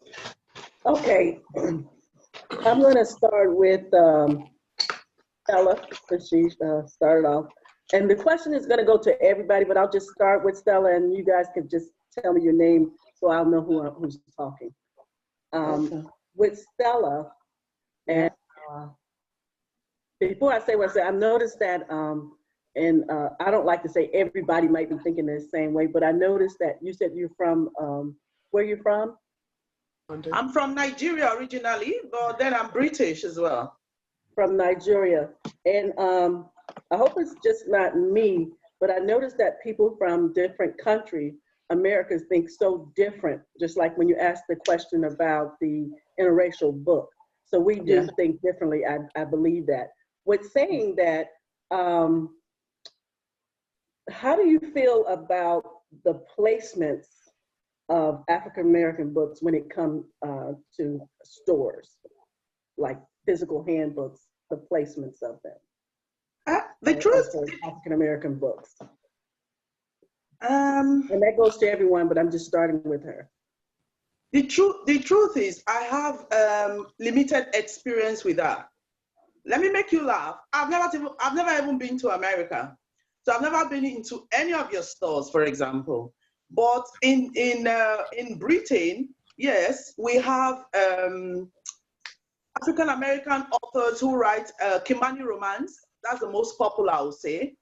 Speaker 1: Okay. I'm going to start with Stella, because she started off. And the question is going to go to everybody, but I'll just start with Stella, and you guys can just tell me your name so I'll know who's talking.
Speaker 2: Okay.
Speaker 1: With Stella, and before I say what I say, I've noticed that, and I don't like to say everybody might be thinking the same way, but I noticed that you said you're from, where you're from?
Speaker 2: I'm from Nigeria originally, but then I'm British as well.
Speaker 1: From Nigeria. And I hope it's just not me, but I noticed that people from different countries, Americans, think so different, just like when you asked the question about the interracial book. So we do think differently, I believe that. With saying that, how do you feel about the placements of African-American books when it comes to stores, like physical handbooks, the placements of them?
Speaker 2: The truth,
Speaker 1: African-American books.
Speaker 2: And
Speaker 1: that goes to everyone, but I'm just starting with her.
Speaker 2: The truth is, I have limited experience with that. Let me make you laugh. I've never even been to America, so I've never been into any of your stores, for example. But in Britain, yes, we have African American authors who write Kimani romance. That's the most popular, I would say.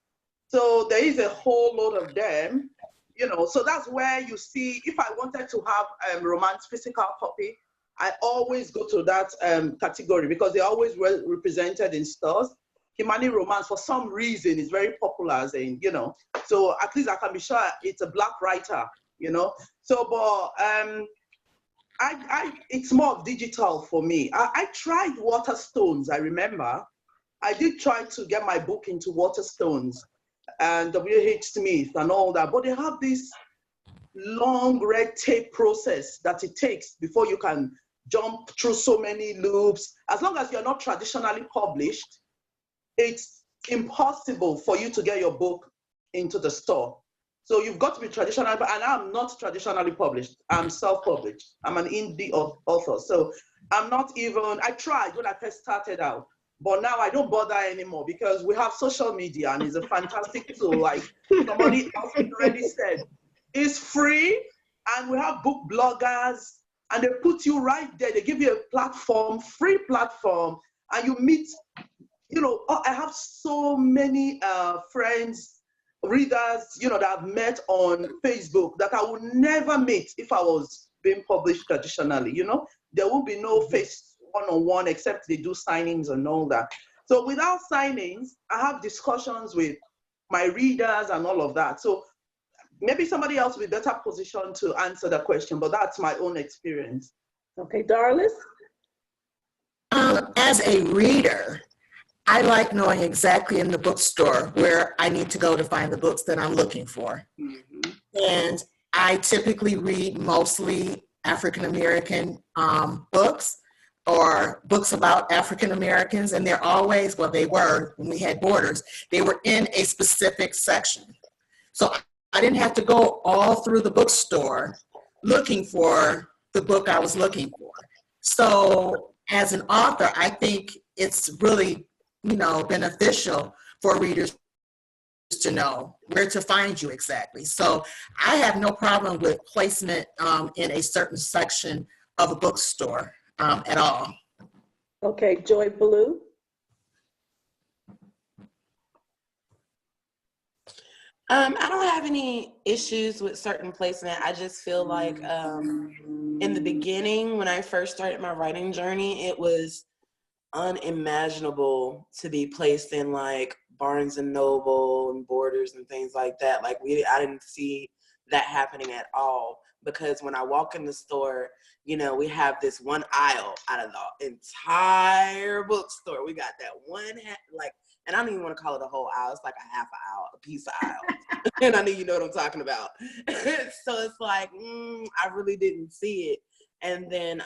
Speaker 2: So there is a whole lot of them, you know. So that's where you see, if I wanted to have romance physical copy, I always go to that category because they're always well represented in stores. Kimani romance, for some reason, is very popular, as in, you know. So at least I can be sure it's a Black writer, you know. So, but it's more of digital for me. I tried Waterstones, I remember. I did try to get my book into Waterstones and W.H. Smith and all that, but they have this long red tape process that it takes before you can jump through so many loops. As long as you're not traditionally published, it's impossible for you to get your book into the store. So you've got to be traditional, and I'm not traditionally published. I'm self-published. I'm an indie author. So I'm not even, I tried when I first started out, but now I don't bother anymore because we have social media and it's a fantastic tool. Like somebody else already said, it's free, and we have book bloggers, and they put you right there. They give you a platform, free platform, and you meet, you know, I have so many friends, readers, you know, that I've met on Facebook that I would never meet if I was being published traditionally, you know. There will be no face one-on-one except they do signings and all that. So without signings, I have discussions with my readers and all of that. So maybe somebody else will be better positioned to answer the question, but that's my own experience.
Speaker 1: Okay, Darlis?
Speaker 5: As a reader, I like knowing exactly in the bookstore where I need to go to find the books that I'm looking for. Mm-hmm. And I typically read mostly African-American books or books about African-Americans, and they're always, well, they were, when we had borders, they were in a specific section. So I didn't have to go all through the bookstore looking for the book I was looking for. So as an author, I think it's really, you know, beneficial for readers to know where to find you exactly. So I have no problem with placement in a certain section of a bookstore at all.
Speaker 1: Okay, Joy Blue.
Speaker 3: I don't have any issues with certain placement. I just feel like in the beginning, when I first started my writing journey, it was unimaginable to be placed in like Barnes and Noble and Borders and things like that. Like I didn't see that happening at all, because when I walk in the store, you know, we have this one aisle out of the entire bookstore. We got that one, like, and I don't even want to call it a whole aisle. It's like a half an aisle, a piece of aisle. And I know you know what I'm talking about. So it's like, I really didn't see it. And then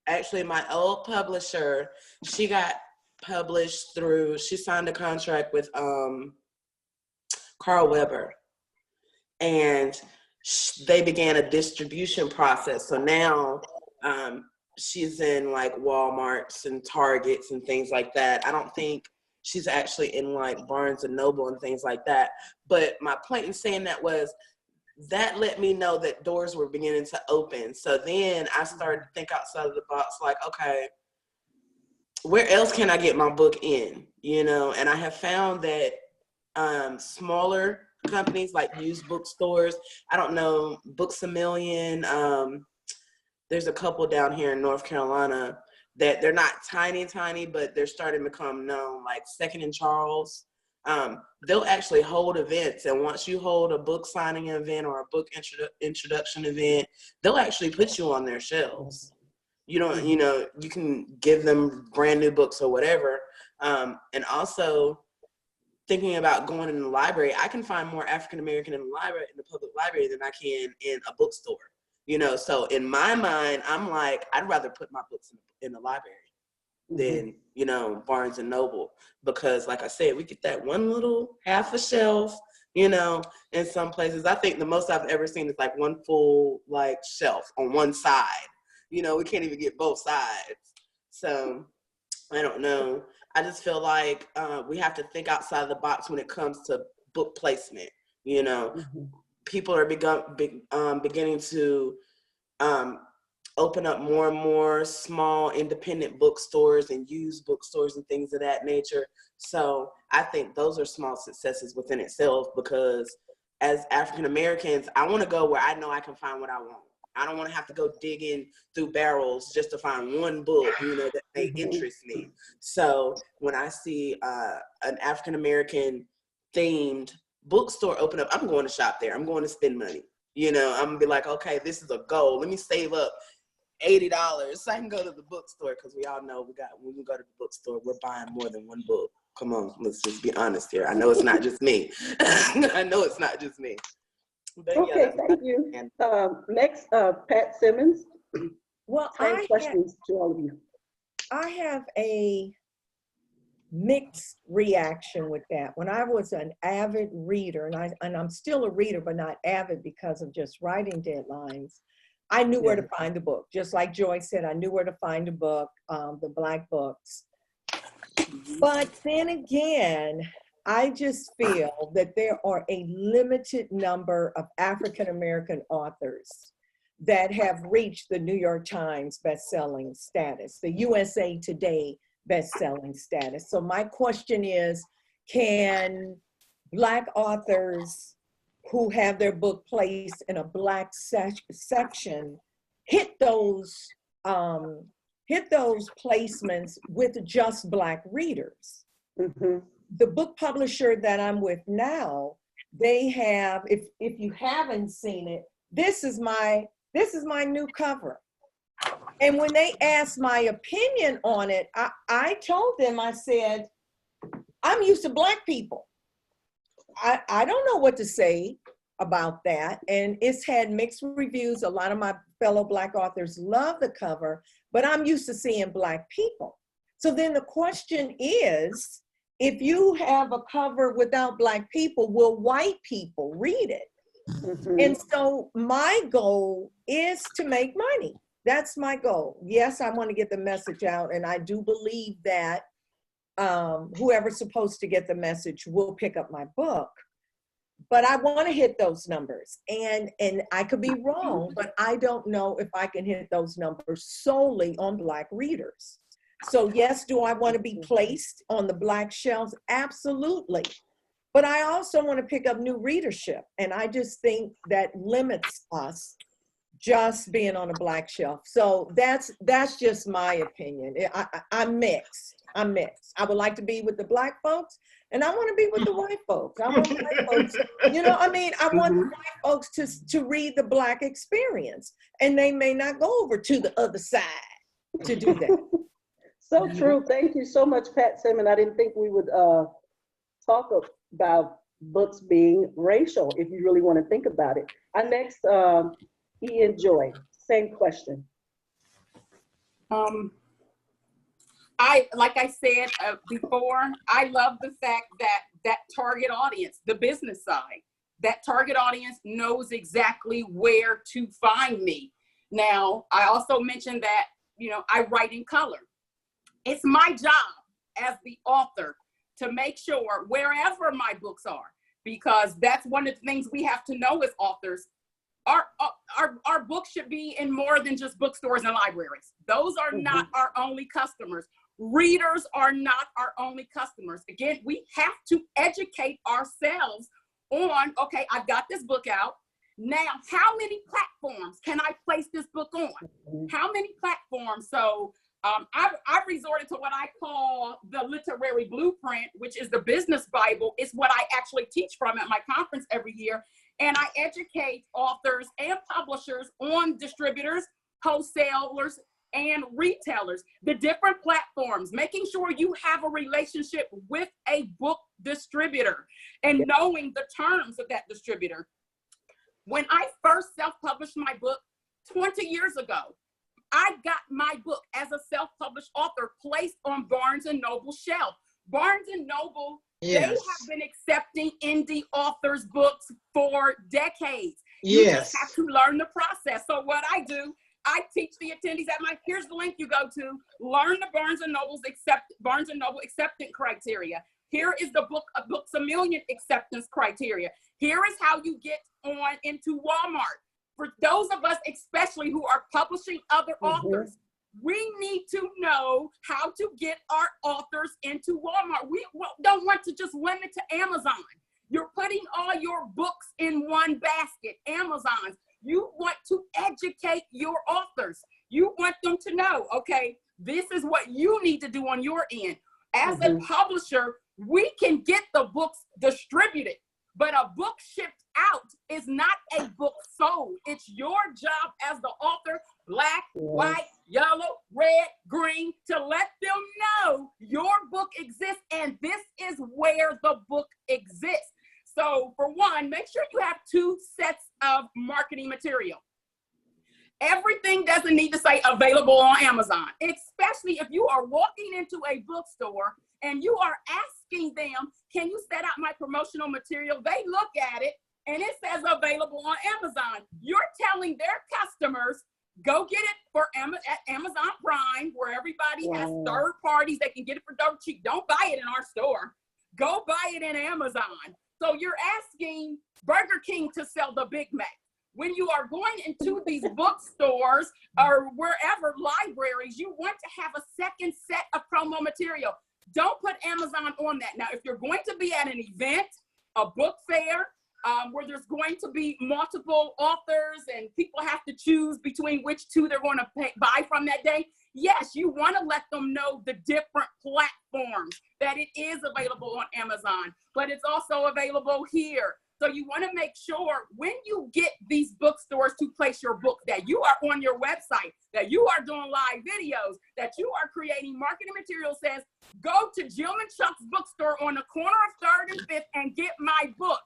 Speaker 3: actually my old publisher, she got published through, she signed a contract with Carl Weber. And they began a distribution process. So now she's in like Walmarts and Targets and things like that. I don't think she's actually in like Barnes and Noble and things like that. But my point in saying that was that let me know that doors were beginning to open. So then I started to think outside of the box, like, okay, where else can I get my book in? You know, and I have found that smaller companies like used bookstores, I don't know, Books A Million, there's a couple down here in North Carolina that they're not tiny, but they're starting to become known, like Second and Charles. They'll actually hold events, and once you hold a book signing event or a book introduction event, they'll actually put you on their shelves. You know, you can give them brand new books or whatever. And also thinking about going in the library, I can find more African American in the library, in the public library, than I can in a bookstore. You know, so in my mind, I'm like, I'd rather put my books in the library than, you know, Barnes and Noble, because like I said, we get that one little half a shelf, you know, in some places. I think the most I've ever seen is like one full like shelf on one side. You know, we can't even get both sides. So I don't know. I just feel like we have to think outside the box when it comes to book placement. You know, people are beginning to open up more and more small independent bookstores and used bookstores and things of that nature. So I think those are small successes within itself, because as African Americans, I want to go where I know I can find what I want. I don't want to have to go digging through barrels just to find one book, you know, that may interest me. So when I see an African American themed bookstore open up, I'm going to shop there. I'm going to spend money. You know, I'm gonna be like, okay, this is a goal. Let me save up $80 so I can go to the bookstore, because we all know when we go to the bookstore, we're buying more than one book. Come on, let's just be honest here. I know it's not just me. I know it's not just me. But
Speaker 1: okay,
Speaker 3: yeah,
Speaker 1: thank you. Next, Pat Simmons.
Speaker 4: Well,
Speaker 1: Same questions to all of you.
Speaker 4: I have a mixed reaction with that. When I was an avid reader, and I'm still a reader, but not avid because of just writing deadlines, I knew where to find the book. Just like Joy said, I knew where to find a book, the Black books. But then again, I just feel that there are a limited number of African American authors that have reached the New York Times best-selling status, the USA Today best-selling status. So my question is, can Black authors who have their book placed in a Black section hit those placements with just Black readers? The book publisher that I'm with now, they have, if you haven't seen it, this is my new cover. And when they asked my opinion on it, I told them, I said, I'm used to Black people. I don't know what to say about that. And it's had mixed reviews. A lot of my fellow Black authors love the cover, but I'm used to seeing Black people. So then the question is, if you have a cover without Black people, will white people read it? And so my goal is to make money. That's my goal. Yes, I want to get the message out, and I do believe that whoever's supposed to get the message will pick up my book. But I want to hit those numbers, and I could be wrong, but I don't know if I can hit those numbers solely on Black readers. So yes, do I want to be placed on the Black shelves? Absolutely. But I also want to pick up new readership. And I just think that limits us just being on a Black shelf. So that's just my opinion. I'm mixed. I would like to be with the Black folks, and I want to be with the white folks. I want white folks, you know, I mean, I want the white folks to read the Black experience, and they may not go over to the other side to do that.
Speaker 1: So true. Thank you so much, Pat Simmons. I didn't think we would talk about books being racial, if you really want to think about it. Our next, Ian Joy, same question.
Speaker 11: Like I said before, I love the fact that target audience, the business side, that target audience knows exactly where to find me. Now, I also mentioned that I write in color. It's my job as the author to make sure wherever my books are, because that's one of the things we have to know as authors, our books should be in more than just bookstores and libraries. Those are not our only customers. Readers are not our only customers. Again, we have to educate ourselves on, okay, I've got this book out. Now, how many platforms can I place this book on? How many platforms? So I resorted to what I call the literary blueprint, which is the business Bible. It's what I actually teach from at my conference every year. And I educate authors and publishers on distributors, wholesalers, and retailers, the different platforms, making sure you have a relationship with a book distributor and knowing the terms of that distributor. When I first self-published my book 20 years ago, I got my book as a self-published author placed on Barnes & Noble's shelf. Barnes & Noble, they have been accepting indie authors' books for decades. You just have to learn the process. So what I do, I teach the attendees here's the link you go to, learn the Barnes & Noble acceptance criteria. Here is the Books A Million acceptance criteria. Here is how you get on into Walmart. For those of us, especially who are publishing other authors, we need to know how to get our authors into Walmart. We don't want to just limit to Amazon. You're putting all your books in one basket, Amazon's. You want to educate your authors. You want them to know, okay, this is what you need to do on your end. As a publisher, we can get the books distributed, but a book shipped out is not a book sold. It's your job as the author, black, white, yellow, red, green, to let them know your book exists and this is where the book exists. So for one, make sure you have 2 sets of marketing material. Everything doesn't need to say available on Amazon, especially if you are walking into a bookstore and you are asking them, can you set out my promotional material? They look at it and it says available on Amazon. You're telling their customers, go get it for at Amazon Prime, where everybody has third parties. They can get it for dirt cheap. Don't buy it in our store. Go buy it in Amazon. So you're asking Burger King to sell the Big Mac. When you are going into these bookstores or wherever, libraries, you want to have a second set of promo material. Don't put Amazon on that. Now, if you're going to be at an event, a book fair, where there's going to be multiple authors and people have to choose between which 2 they're going to buy from that day, yes, you want to let them know the different platforms, that it is available on Amazon, but it's also available here. So you want to make sure when you get these bookstores to place your book, that you are on your website, that you are doing live videos, that you are creating marketing material says, go to Jim and Chuck's bookstore on the corner of 3rd and 5th and get my book.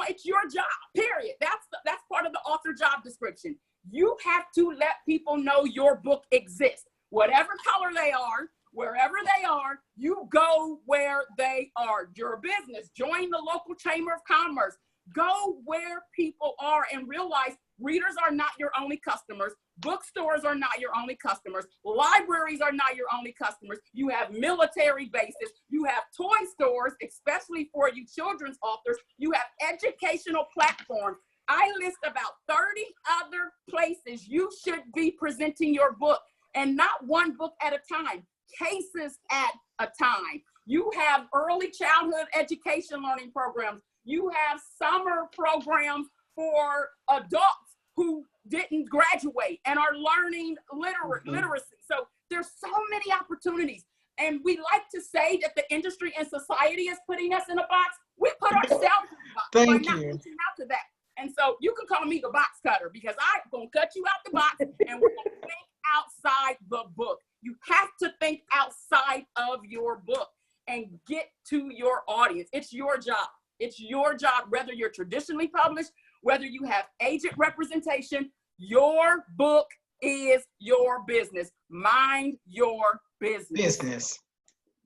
Speaker 11: It's your job, period. That's part of the author job description. You have to let people know your book exists. Whatever color they are, wherever they are, you go where they are. Your business, join the local chamber of commerce. Go where people are and realize readers are not your only customers. Bookstores are not your only customers. Libraries are not your only customers. You have military bases. You have toy stores, especially for you children's authors. You have educational platforms. I list about 30 other places you should be presenting your book, and not one book at a time, cases at a time. You have early childhood education learning programs. You have summer programs for adults who didn't graduate and are learning literacy. So there's so many opportunities. And we like to say that the industry and society is putting us in a box. We put ourselves in a box by not reaching out to that. And so you can call me the box cutter, because I'm going to cut you out the box and we're going to think outside the book. You have to think outside of your book and get to your audience. It's your job. It's your job, whether you're traditionally published, whether you have agent representation. Your book is your business. Mind your business.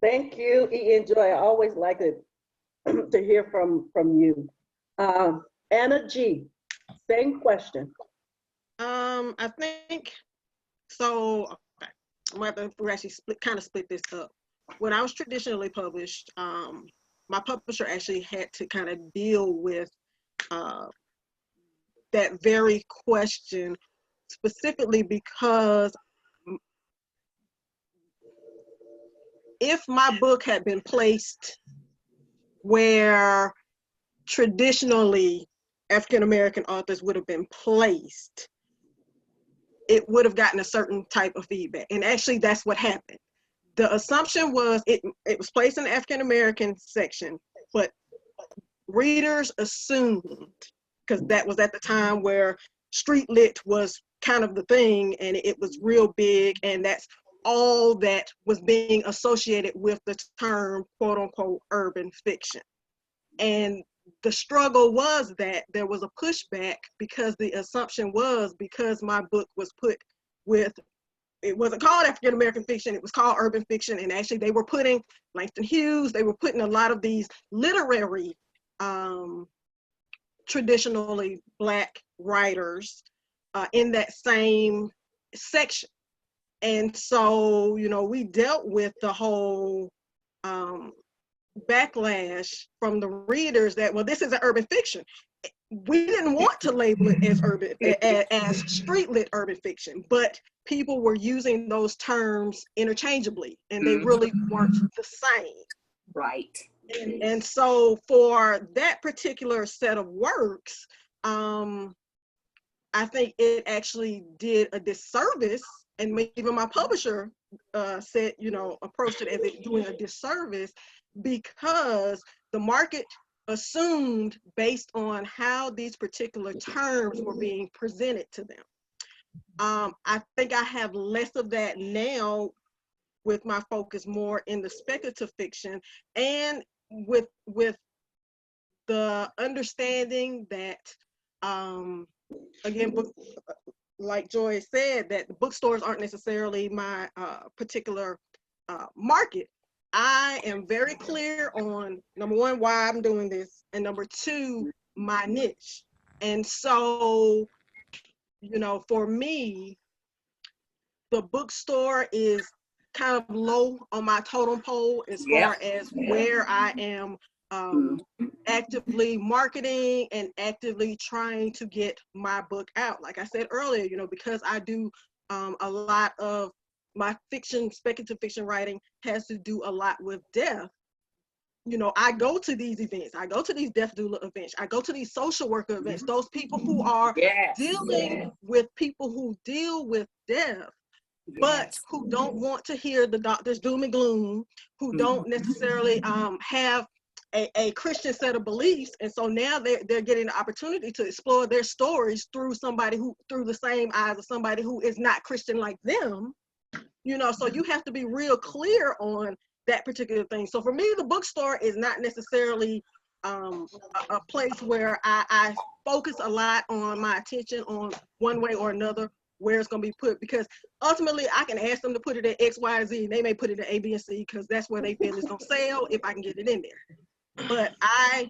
Speaker 1: Thank you, E and Joy. I always like to hear from you. Anna G, same question.
Speaker 6: I think So, okay, I'm going to have to actually kind of split this up. When I was traditionally published, my publisher actually had to kind of deal with that very question, specifically because if my book had been placed where traditionally African-American authors would have been placed, it would have gotten a certain type of feedback. And actually that's what happened. The assumption was it was placed in the African-American section, but readers assumed, because that was at the time where street lit was kind of the thing and it was real big, and that's all that was being associated with the term quote unquote urban fiction. And the struggle was that there was a pushback because the assumption was because my book was put with, it wasn't called African American fiction, it was called urban fiction. And actually they were putting Langston Hughes, they were putting a lot of these literary, traditionally Black writers in that same section. And so, you know, we dealt with the whole backlash from the readers that, well, this is an urban fiction. We didn't want to label it as urban, as street lit urban fiction, but people were using those terms interchangeably, and they really weren't the same.
Speaker 11: Right.
Speaker 6: And so for that particular set of works, I think it actually did a disservice, and even my publisher said, you know, approached it as it doing a disservice, because the market assumed based on how these particular terms were being presented to them. I think I have less of that now, with my focus more in the speculative fiction, and with the understanding that, again, like Joy said, that the bookstores aren't necessarily my particular market. I am very clear on, number one, why I'm doing this, and number two, my niche. And so, you know, for me, the bookstore is kind of low on my totem pole as far as where I am actively marketing and actively trying to get my book out. Like I said earlier, you know, because I do a lot of my fiction, speculative fiction writing has to do a lot with death. You know, I go to these events, I go to these death doula events, I go to these social worker events, those people who are dealing with people who deal with death, but who don't want to hear the doctor's doom and gloom, who don't necessarily have a Christian set of beliefs. And so now they're getting the opportunity to explore their stories through somebody who, through the same eyes of somebody who is not Christian like them. You know, so you have to be real clear on that particular thing. So for me, the bookstore is not necessarily a place where I focus a lot on my attention on one way or another where it's going to be put, because ultimately I can ask them to put it at X, Y, Z, and they may put it at A, B, and C because that's where they feel it's going to sell if I can get it in there. But I,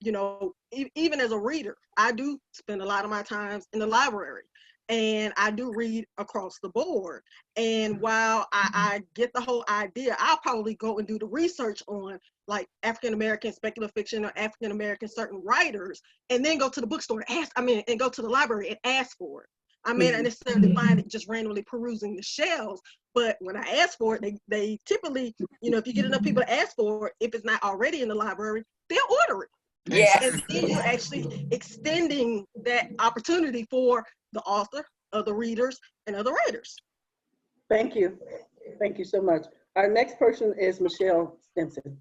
Speaker 6: you know, even as a reader, I do spend a lot of my time in the library. And I do read across the board. And while I get the whole idea, I'll probably go and do the research on like African-American speculative fiction or African-American certain writers, and then go to the bookstore and ask, and go to the library and ask for it. I may not necessarily find it just randomly perusing the shelves, but when I ask for it, they typically, you know, if you get enough people to ask for it, if it's not already in the library, they'll order it.
Speaker 11: Yes.
Speaker 6: And then you're actually extending that opportunity for the author, other readers, and other writers.
Speaker 1: Thank you. Thank you so much. Our next person is Michelle Stimpson.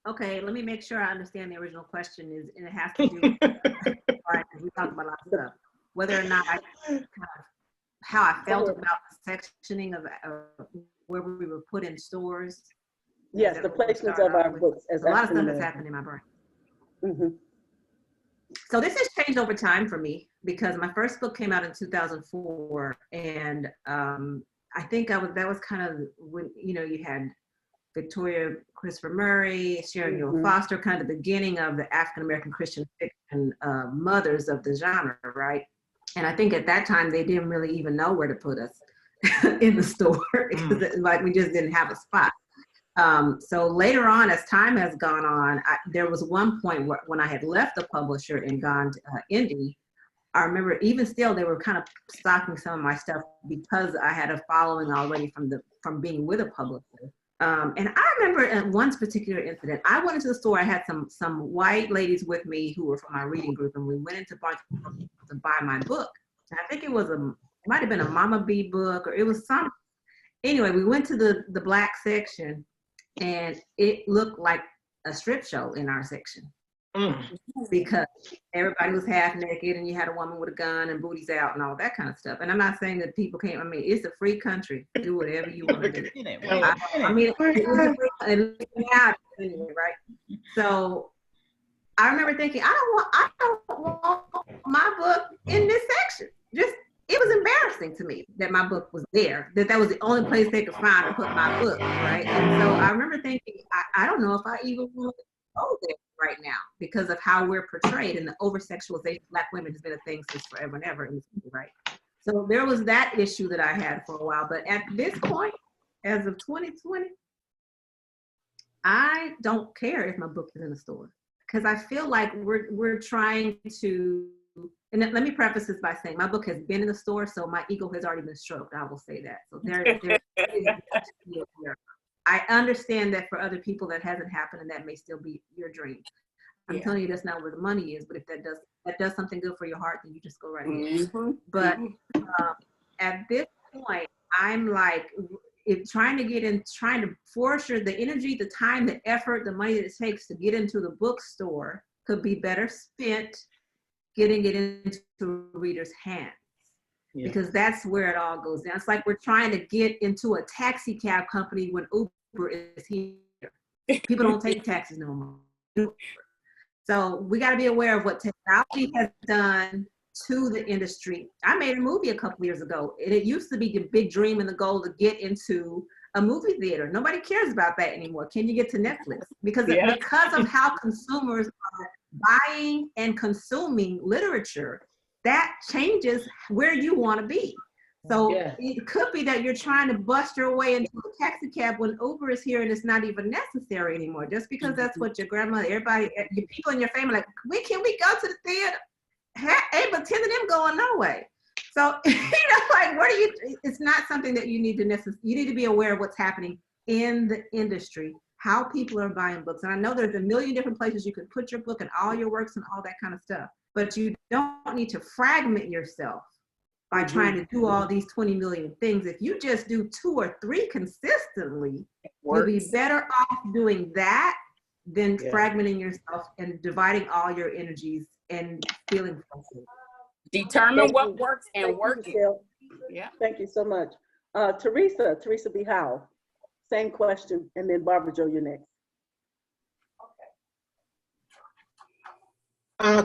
Speaker 7: Okay, let me make sure I understand the original question is, and it has to do with, right, because we talked about a lot of stuff, whether or not how I felt about the sectioning of where we were put in stores.
Speaker 1: Yes, the placements of our books. As
Speaker 7: a lot of stuff that's happened in my brain.
Speaker 1: Mm-hmm.
Speaker 7: So this has changed over time for me, because my first book came out in 2004, and I think that was kind of when, you know, you had Victoria Christopher Murray, Sharon Yule Foster, kind of the beginning of the African American Christian fiction mothers of the genre, right? And I think at that time, they didn't really even know where to put us in the store because like we just didn't have a spot. So later on, as time has gone on, there was one point when I had left the publisher and gone to indie. I remember even still, they were kind of stocking some of my stuff because I had a following already from being with a publisher. And I remember at one particular incident, I went into the store, I had some white ladies with me who were from my reading group, and we went into Barnes to buy my book. And I think it might have been a Mama B book, or it was some, anyway, we went to the black section, and it looked like a strip show in our section. Because everybody was half naked and you had a woman with a gun and booties out and all that kind of stuff. And I'm not saying that people can't, I mean, it's a free country. Do whatever you want to do. I mean, it was a free anyway, right? So I remember thinking, I don't want my book in this section. Just, it was embarrassing to me that my book was there, that was the only place they could find to put my book, right? And so I remember thinking, I don't know if I even want to go there right now because of how we're portrayed, and the over-sexualization of Black women has been a thing since forever and ever in this country, right? So there was that issue that I had for a while, but at this point, as of 2020, I don't care if my book is in the store because I feel like we're trying to, and let me preface this by saying my book has been in the store, so my ego has already been stroked, I will say that. So there I understand that for other people that hasn't happened, and that may still be your dream. I'm telling you that's not where the money is, but if that does something good for your heart, then you just go right ahead. But at this point, I'm like, trying to force the energy, the time, the effort, the money that it takes to get into the bookstore could be better spent getting it into a reader's hands. Because that's where it all goes down. It's like we're trying to get into a taxi cab company when Uber is here. People don't take taxis no more. So we got to be aware of what technology has done to the industry. I made a movie a couple years ago, and it used to be the big dream and the goal to get into a movie theater. Nobody cares about that anymore. Can you get to Netflix? Because of how consumers are buying and consuming literature, that changes where you want to be. So it could be that you're trying to bust your way into a taxi cab when Uber is here and it's not even necessary anymore. Just because that's what your grandmother, everybody, your people in your family, like, can we go to the theater? Hey, but 10 of them going no way. So, like, it's not something that you need to you need to be aware of what's happening in the industry, how people are buying books. And I know there's a million different places you could put your book and all your works and all that kind of stuff. But you don't need to fragment yourself by trying to do all these 20 million things. If you just do 2 or 3 consistently, you'll be better off doing that than fragmenting yourself and dividing all your energies and feeling frustrated.
Speaker 11: Determine what works and work it.
Speaker 1: Yeah. Thank you so much. Teresa B. Howell, same question, and then Barbara Jo, you're next.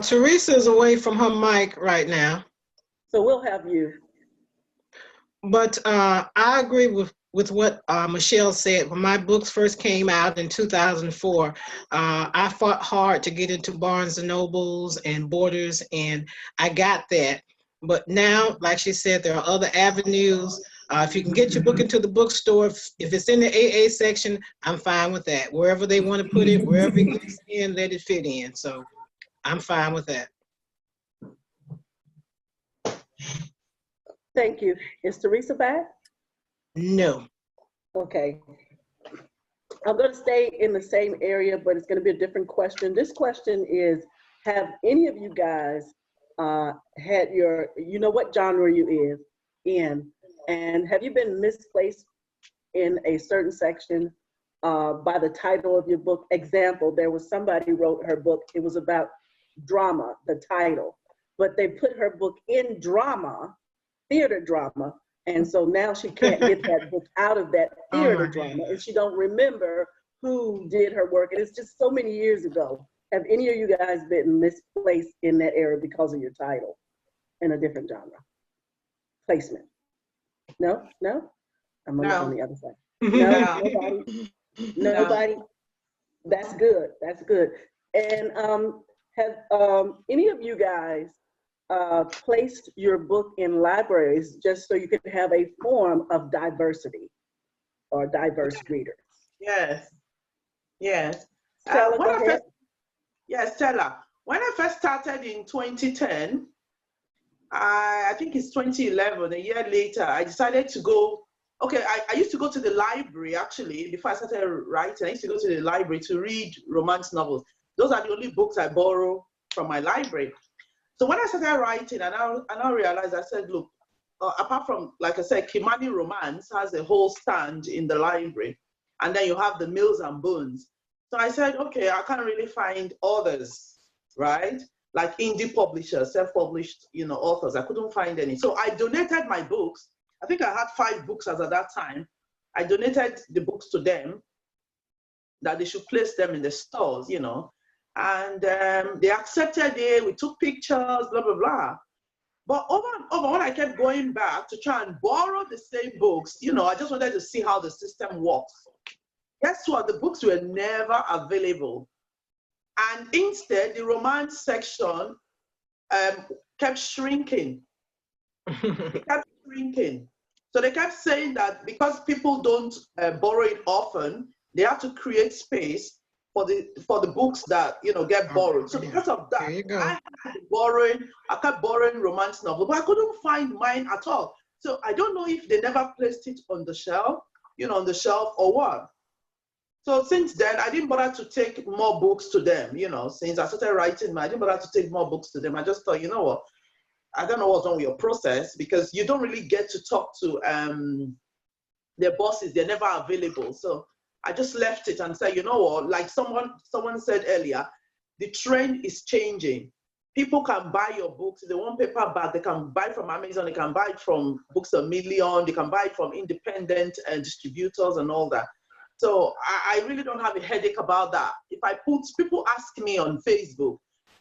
Speaker 8: Teresa is away from her mic right now.
Speaker 1: So we'll have you.
Speaker 8: But I agree with what Michelle said. When my books first came out in 2004, I fought hard to get into Barnes & Nobles and Borders, and I got that. But now, like she said, there are other avenues. If you can get your book into the bookstore, if it's in the AA section, I'm fine with that. Wherever they want to put it, wherever it gets in, let it fit in. So I'm fine with that.
Speaker 1: Thank you. Is Teresa back?
Speaker 8: No.
Speaker 1: Okay. I'm going to stay in the same area, but it's going to be a different question. This question is, have any of you guys had you know what genre you is in, and have you been misplaced in a certain section by the title of your book? Example, there was somebody wrote her book, it was about drama, the title, but they put her book in drama, theater drama, and so now she can't get that book out of that theater drama, and she don't remember who did her work, and it's just so many years ago. Have any of you guys been misplaced in that area because of your title in a different genre? Placement? No? No? I'm gonna look on the other side. No, nobody? Nobody? That's good, that's good. And have any of you guys placed your book in libraries just so you could have a form of diversity or diverse readers.
Speaker 2: Yes, yes.
Speaker 1: Stella, go ahead.
Speaker 2: Yes, Stella. When I first started in 2010, I think it's 2011, a year later, I decided to go. Okay, I used to go to the library actually before I started writing. I used to go to the library to read romance novels. Those are the only books I borrow from my library. So when I started writing, I now realized, I said, look, apart from, like I said, Kimani Romance has a whole stand in the library, and then you have the Mills and Bones. So I said, okay, I can't really find others, right? Like indie publishers, self-published, authors. I couldn't find any. So I donated my books. I think I had 5 books as at that time. I donated the books to them, that they should place them in the stores, and they accepted it. We took pictures, blah, blah, blah. But over and over, when I kept going back to try and borrow the same books, I just wanted to see how the system works. Guess what? The books were never available. And instead, the romance section kept shrinking. It kept shrinking. So they kept saying that because people don't borrow it often, they have to create space for the books that get borrowed. So because of that, I kept borrowing romance novels, but I couldn't find mine at all. So I don't know if they never placed it on the shelf, or what. So since then, I didn't bother to take more books to them, since I started writing, I didn't bother to take more books to them. I just thought, you know what, I don't know what's wrong with your process, because you don't really get to talk to their bosses. They're never available. So I just left it and said, you know what, like someone said earlier, the trend is changing. People can buy your books. If they want paperback, they can buy from Amazon, they can buy it from Books A Million, they can buy it from independent distributors and all that. So I really don't have a headache about that. If people ask me on Facebook,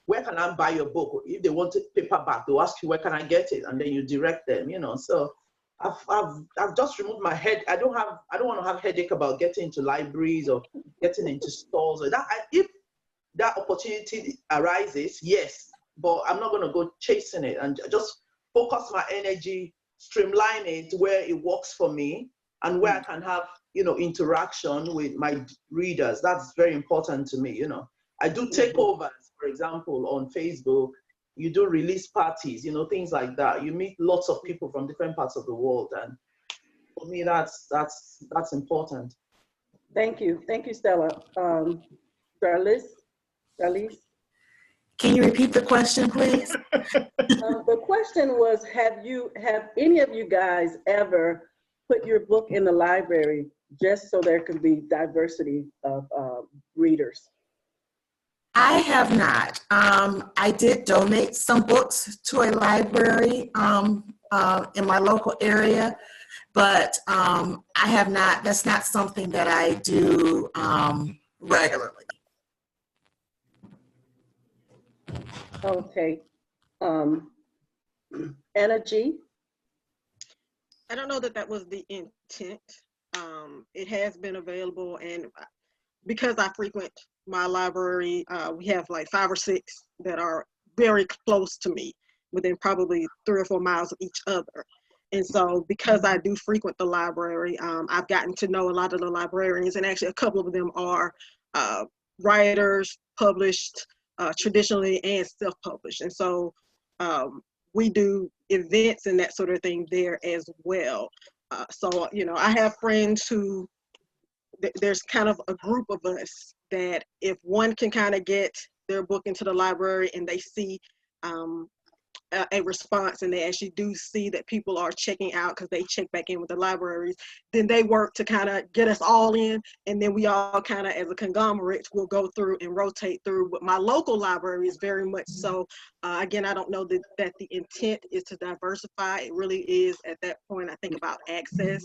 Speaker 2: where can I buy your book? If they want it paperback, they'll ask you, where can I get it? And then you direct them, So I've just removed my head. I don't want to have headache about getting into libraries or getting into stores or that. If that opportunity arises, yes, but I'm not going to go chasing it, and just focus my energy, streamline it where it works for me and where I can have, interaction with my readers. That's very important to me, I do takeovers, for example, on Facebook. You do release parties, things like that. You meet lots of people from different parts of the world, and for me, that's important.
Speaker 1: Thank you, Stella. Darlisse?
Speaker 5: Can you repeat the question, please?
Speaker 1: The question was, have any of you guys ever put your book in the library just so there could be diversity of readers?
Speaker 5: I have not. I did donate some books to a library in my local area, but I have not. That's not something that I do regularly.
Speaker 1: Okay. Anna G?
Speaker 6: I don't know that was the intent. It has been available, and because I frequent my library, we have like 5 or 6 that are very close to me, within probably 3 or 4 miles of each other. And so because I do frequent the library, I've gotten to know a lot of the librarians, and actually a couple of them are writers, published traditionally and self-published. And so we do events and that sort of thing there as well. So, I have friends who, there's kind of a group of us that if one can kind of get their book into the library and they see a response, and they actually do see that people are checking out because they check back in with the libraries, then they work to kind of get us all in, and then we all kind of, as a conglomerate, will go through and rotate through. But my local library is very much so. Again, I don't know that the intent is to diversify. It really is, at that point, I think, about access,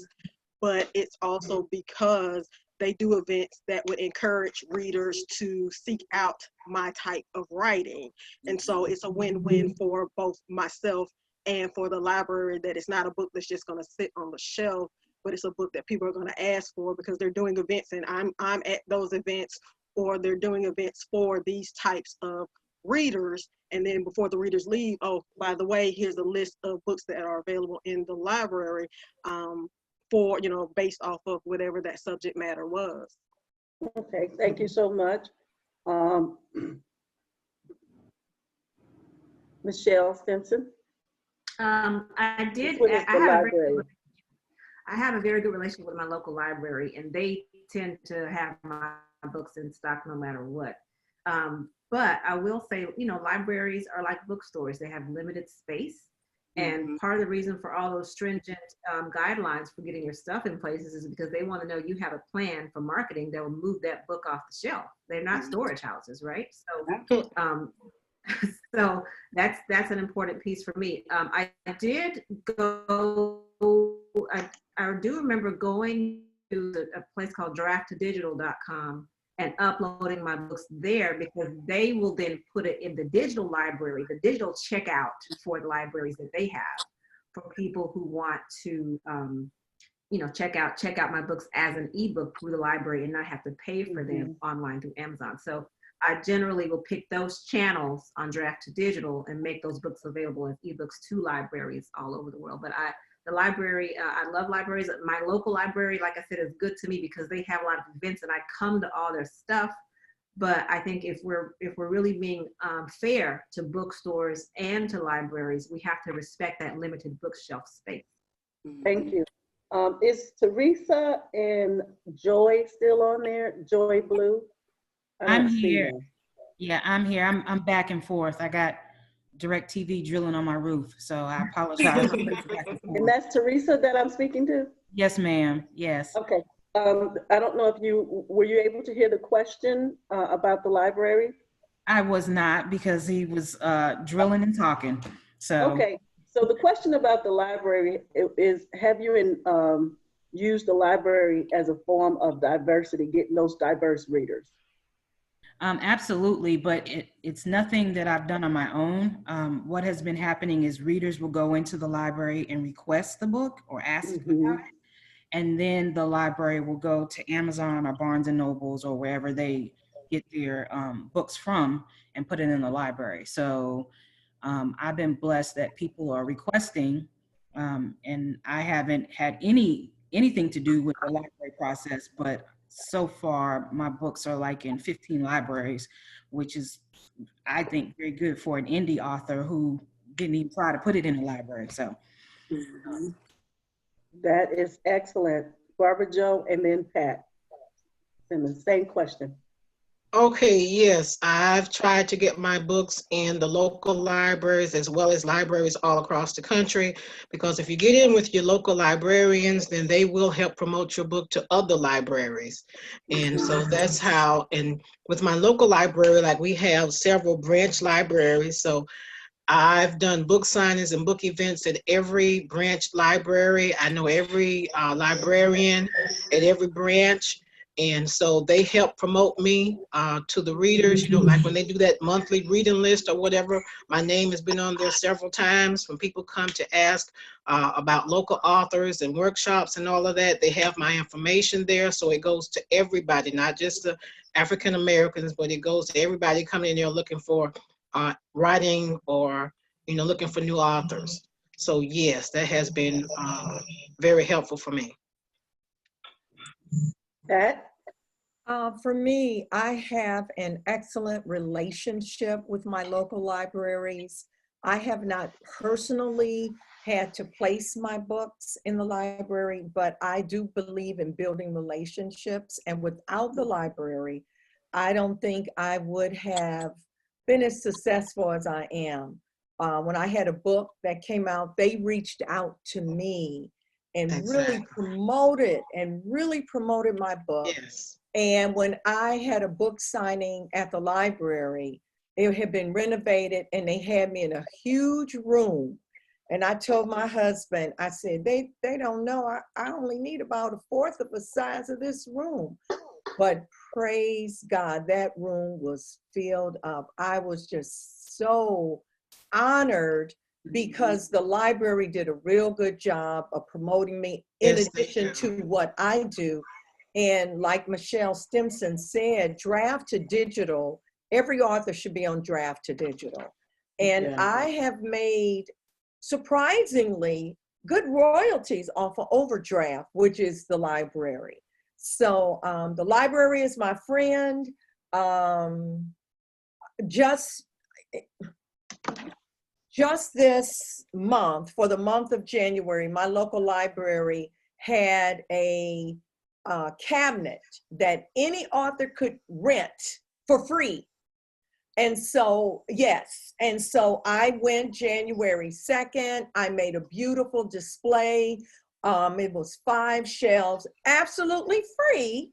Speaker 6: but it's also because they do events that would encourage readers to seek out my type of writing. And so it's a win-win for both myself and for the library, that it's not a book that's just going to sit on the shelf, but it's a book that people are going to ask for because they're doing events and I'm at those events, or they're doing events for these types of readers. And then before the readers leave, oh, by the way, here's a list of books that are available in the library for, you know, based off of whatever that subject matter was.
Speaker 1: Okay, thank you so much. Michelle Stimson.
Speaker 7: I did.
Speaker 1: What is the library?
Speaker 7: I have a very good relationship with my local library, and they tend to have my books in stock no matter what. But I will say, you know, libraries are like bookstores. They have limited space. And part of the reason for all those stringent guidelines for getting your stuff in places is because they want to know you have a plan for marketing that will move that book off the shelf. They're not storage houses, right? So, so that's an important piece for me. I did go. I do remember going to a place called drafttodigital.com and uploading my books there, because they will then put it in the digital library, the digital checkout for the libraries that they have for people who want to, you know, check out my books as an ebook through the library and not have to pay for them online through Amazon. So I generally will pick those channels on Draft to Digital and make those books available as ebooks to libraries all over the world. But the library, I love libraries. My local library, like I said, is good to me because they have a lot of events and I come to all their stuff. But I think if we're really being fair to bookstores and to libraries, we have to respect that limited bookshelf space.
Speaker 1: Thank you. Is Teresa and Joy still on there? Joy Blue?
Speaker 9: I'm here. Yeah, I'm here. I'm back and forth. I got DirecTV drilling on my roof, so I apologize.
Speaker 1: And that's Teresa that I'm speaking to?
Speaker 9: Yes, ma'am. Yes.
Speaker 1: Okay. I don't know if were you able to hear the question about the library?
Speaker 9: I was not, because he was drilling and talking. So.
Speaker 1: Okay. So the question about the library is, have you used the library as a form of diversity, getting those diverse readers?
Speaker 9: Absolutely, but it's nothing that I've done on my own. What has been happening is readers will go into the library and request the book or ask about it. And then the library will go to Amazon or Barnes and Nobles or wherever they get their books from and put it in the library. So I've been blessed that people are requesting, and I haven't had anything to do with the library process, but so far my books are like in 15 libraries, which is, I think, very good for an indie author who didn't even try to put it in the library. So
Speaker 1: that is excellent. Barbara Jo and then Pat. And the same question.
Speaker 8: Okay, yes, I've tried to get my books in the local libraries as well as libraries all across the country, because if you get in with your local librarians, then they will help promote your book to other libraries. And so that's how, and with my local library, like we have several branch libraries, so I've done book signings and book events at every branch library. I know every librarian at every branch. And so they help promote me to the readers. You know, like when they do that monthly reading list or whatever, my name has been on there several times. When people come to ask about local authors and workshops and all of that, they have my information there. So it goes to everybody, not just the African Americans, but it goes to everybody coming in there looking for writing or, you know, looking for new authors. So yes, that has been very helpful for me.
Speaker 1: Pat?
Speaker 4: For me, I have an excellent relationship with my local libraries. I have not personally had to place my books in the library, but I do believe in building relationships. And without the library, I don't think I would have been as successful as I am. When I had a book that came out, they reached out to me and really promoted my book.
Speaker 8: Yes.
Speaker 4: And when I had a book signing at the library, it had been renovated and they had me in a huge room. And I told my husband, I said, they don't know, I only need about 1/4 of the size of this room. But praise God, that room was filled up. I was just so honored because the library did a real good job of promoting me in addition to what I do. And like Michelle Stimson said, Draft to Digital every author should be on draft to digital. And
Speaker 1: Yeah.
Speaker 4: I have made surprisingly good royalties off of Overdraft, which is the library. So the library is my friend. Just this month, for the month of January, my local library had a cabinet that any author could rent for free. And so, yes, and so I went January 2nd, I made a beautiful display. It was 5 shelves, absolutely free,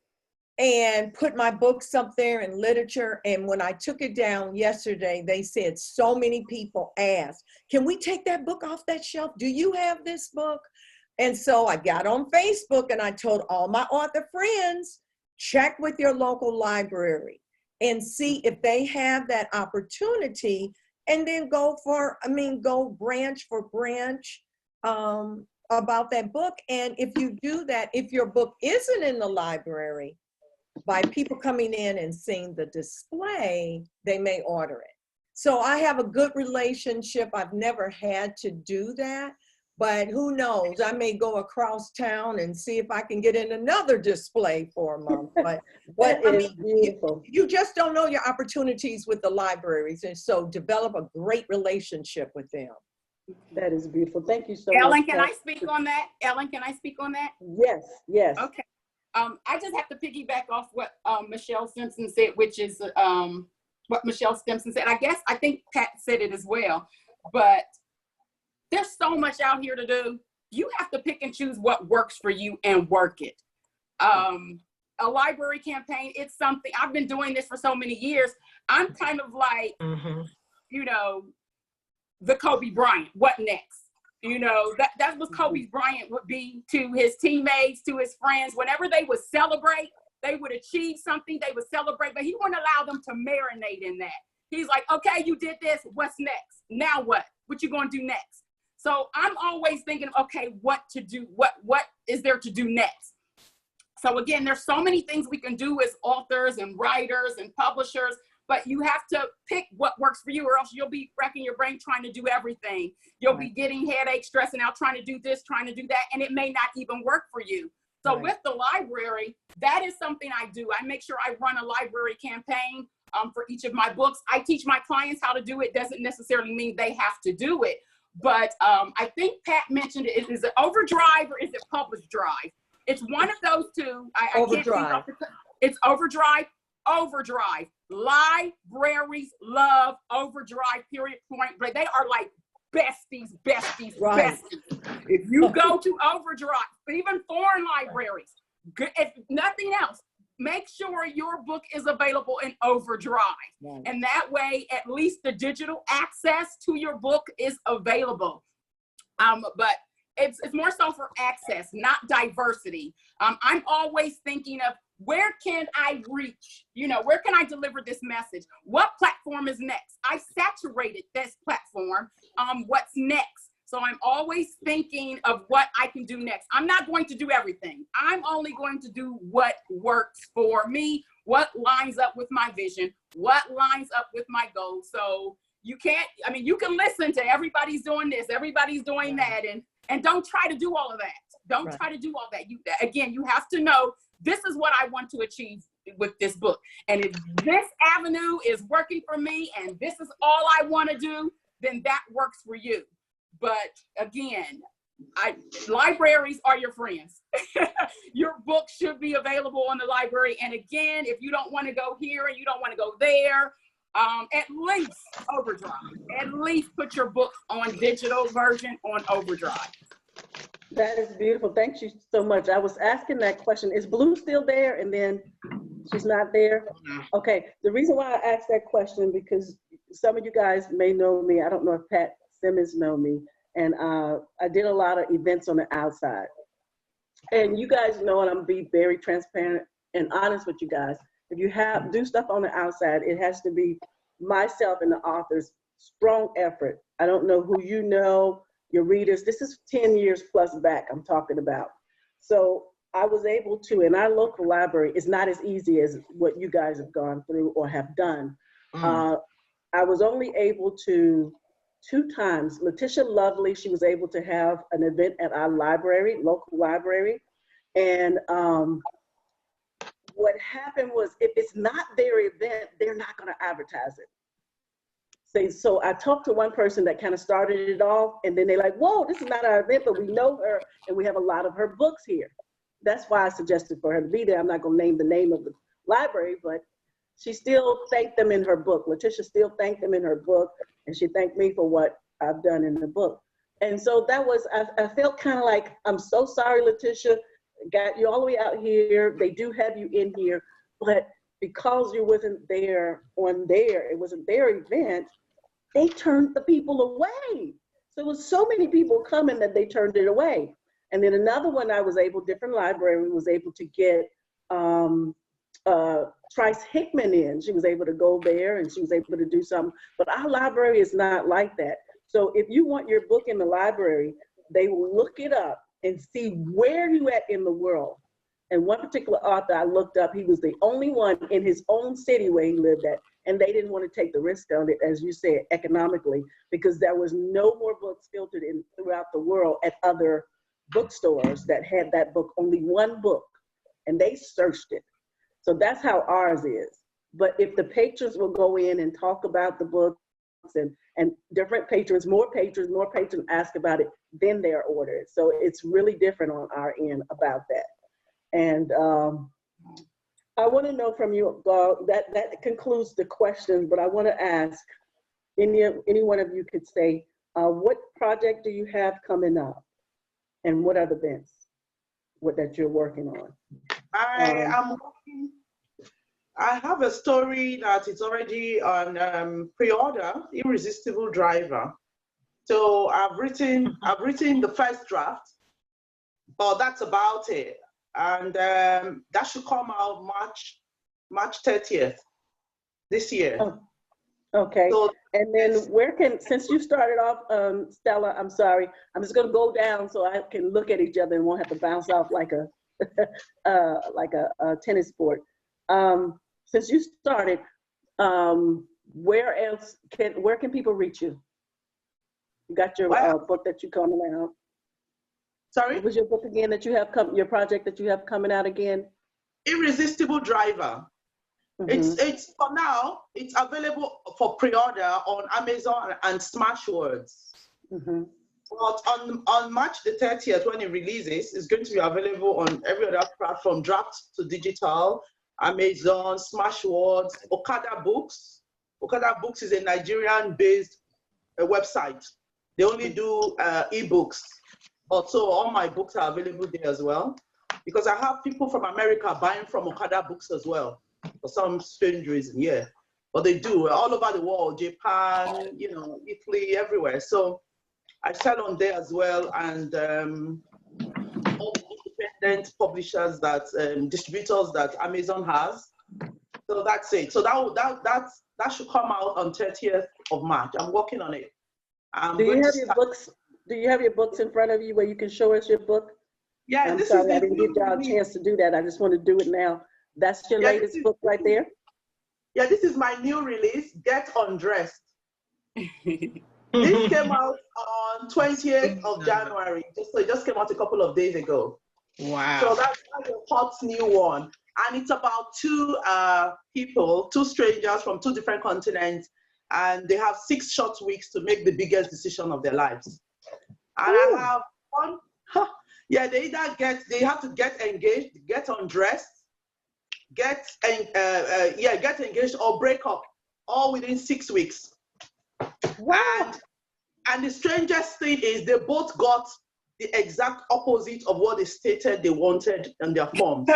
Speaker 4: and put my books up there in literature. And when I took it down yesterday, they said so many people asked, can we take that book off that shelf? Do you have this book? And so I got on Facebook and I told all my author friends, check with your local library and see if they have that opportunity, and then go branch for branch about that book. And if you do that, if your book isn't in the library, by people coming in and seeing the display, they may order it. So I have a good relationship. I've never had to do that, but who knows? I may go across town and see if I can get in another display for a month. But I mean, you just don't know your opportunities with the libraries, and so develop a great relationship with them.
Speaker 1: That is beautiful. Thank you so much.
Speaker 11: Ellen, can I speak on that? Ellen, can I speak on that?
Speaker 1: Yes, yes.
Speaker 11: Okay. I just have to piggyback off what Michelle Simpson said, which is what Michelle Simpson said. I think Pat said it as well, but there's so much out here to do. You have to pick and choose what works for you and work it. A library campaign, it's something, I've been doing this for so many years. I'm kind of like, you know, the Kobe Bryant, what next? You know, that's what Kobe Bryant would be to his teammates, to his friends. Whenever they would celebrate, they would achieve something, they would celebrate, but he wouldn't allow them to marinate in that. He's like, okay, you did this, what's next? Now what? What you gonna do next? So I'm always thinking, okay, what to do? What is there to do next? So again, there's so many things we can do as authors and writers and publishers, but you have to pick what works for you, or else you'll be wrecking your brain trying to do everything. You'll be getting headaches, stressing out, trying to do this, trying to do that, and it may not even work for you. So with the library, that is something I do. I make sure I run a library campaign for each of my books. I teach my clients how to do it. Doesn't necessarily mean they have to do it. But I think Pat mentioned it. Is it Overdrive or is it Publish Drive? It's one of those two.
Speaker 4: Overdrive.
Speaker 11: It's Overdrive. Overdrive. Libraries love Overdrive, period, point. But they are like besties. If you go to Overdrive, even foreign libraries, if nothing else, make sure your book is available in Overdrive. And that way, at least the digital access to your book is available. But it's more so for access, not diversity. I'm always thinking of, where can I reach? You know, where can I deliver this message? What platform is next? I saturated this platform. What's next? So I'm always thinking of what I can do next. I'm not going to do everything. I'm only going to do what works for me, what lines up with my vision, what lines up with my goals. So you can't, I mean, you can listen to everybody's doing this, everybody's doing that, and don't try to do all of that. Don't try to do all that. You have to know, this is what I want to achieve with this book. And if this avenue is working for me and this is all I want to do, then that works for you. But again, libraries are your friends. Your book should be available in the library. And again, if you don't want to go here and you don't want to go there, at least Overdrive. At least put your book on digital version on Overdrive.
Speaker 1: That is beautiful. Thank you so much. I was asking that question. Is Blue still there? And then she's not there? Okay. The reason why I asked that question, because some of you guys may know me. I don't know if Pat Simmons know me. And I did a lot of events on the outside. And you guys know, and I'm gonna be very transparent and honest with you guys. If you do stuff on the outside, it has to be myself and the author's strong effort. I don't know who you know, your readers. This is 10 years plus back I'm talking about. So I was able to, in our local library, it's not as easy as what you guys have gone through or have done. I was only able to 2 times. Letitia Lovely, she was able to have an event at our library, local library. And what happened was, if it's not their event, they're not going to advertise it. So I talked to one person that kind of started it off, and then they're like, whoa, this is not our event, but we know her, and we have a lot of her books here. That's why I suggested for her to be there. I'm not going to name the name of the library, but she still thanked them in her book. Letitia still thanked them in her book, and she thanked me for what I've done in the book. And so that was, I felt kind of like, I'm so sorry, Letitia, got you all the way out here. They do have you in here, but because you wasn't there it wasn't their event, they turned the people away. So it was so many people coming that they turned it away. And then another one I was able, different library, was able to get Trice Hickman in. She was able to go there and she was able to do something. But our library is not like that. So if you want your book in the library, they will look it up and see where you at in the world. And one particular author I looked up, he was the only one in his own city where he lived at, and they didn't want to take the risk on it, as you said, economically, because there was no more books filtered in throughout the world at other bookstores that had that book, only one book, and they searched it. So that's how ours is. But if the patrons will go in and talk about the books, and different patrons, more patrons ask about it, then they're ordered. So it's really different on our end about that. And I want to know from you, that concludes the questions, but I want to ask, any one of you could say, what project do you have coming up? And what are the events that you're working on?
Speaker 2: I have a story that is already on pre-order, Irresistible Driver. So I've written the first draft, but that's about it. And that should come out March 30th this year.
Speaker 1: Oh, okay. So, and then since you started off, Stella, I'm sorry, I'm just gonna go down so I can look at each other and won't have to bounce off like a tennis court. Since you started, where can people reach you? You got your book that you're coming out.
Speaker 2: Sorry?
Speaker 1: What was your book again that you have your project that you have coming out again?
Speaker 2: Irresistible Driver. Mm-hmm. It's for now, it's available for pre-order on Amazon and Smashwords. Mm-hmm. But on March the 30th, when it releases, it's going to be available on every other platform, draft to digital, Amazon, Smashwords, Okada Books. Okada Books is a Nigerian-based website. They only do ebooks. Also, all my books are available there as well, because I have people from America buying from Okada Books as well, for some strange reason, yeah. But they do, all over the world, Japan, Italy, everywhere. So I sell on there as well, and all the independent publishers distributors that Amazon has. So that's it. So that should come out on 30th of March. I'm working on it.
Speaker 1: Do you have your books in front of you where you can show us your book?
Speaker 2: Yeah,
Speaker 1: I'm sorry, I didn't give y'all a chance to do that. I just want to do it now. That's your latest book right there?
Speaker 2: Yeah, this is my new release, Get Undressed. This came out on 20th of January. So it just came out a couple of days ago.
Speaker 8: Wow.
Speaker 2: So that's a hot new one. And it's about two people, two strangers from two different continents, and they have 6 short weeks to make the biggest decision of their lives. And I have one, they have to get engaged, get undressed, get engaged or break up, all within 6 weeks. Wow. And the strangest thing is they both got the exact opposite of what they stated they wanted in their forms.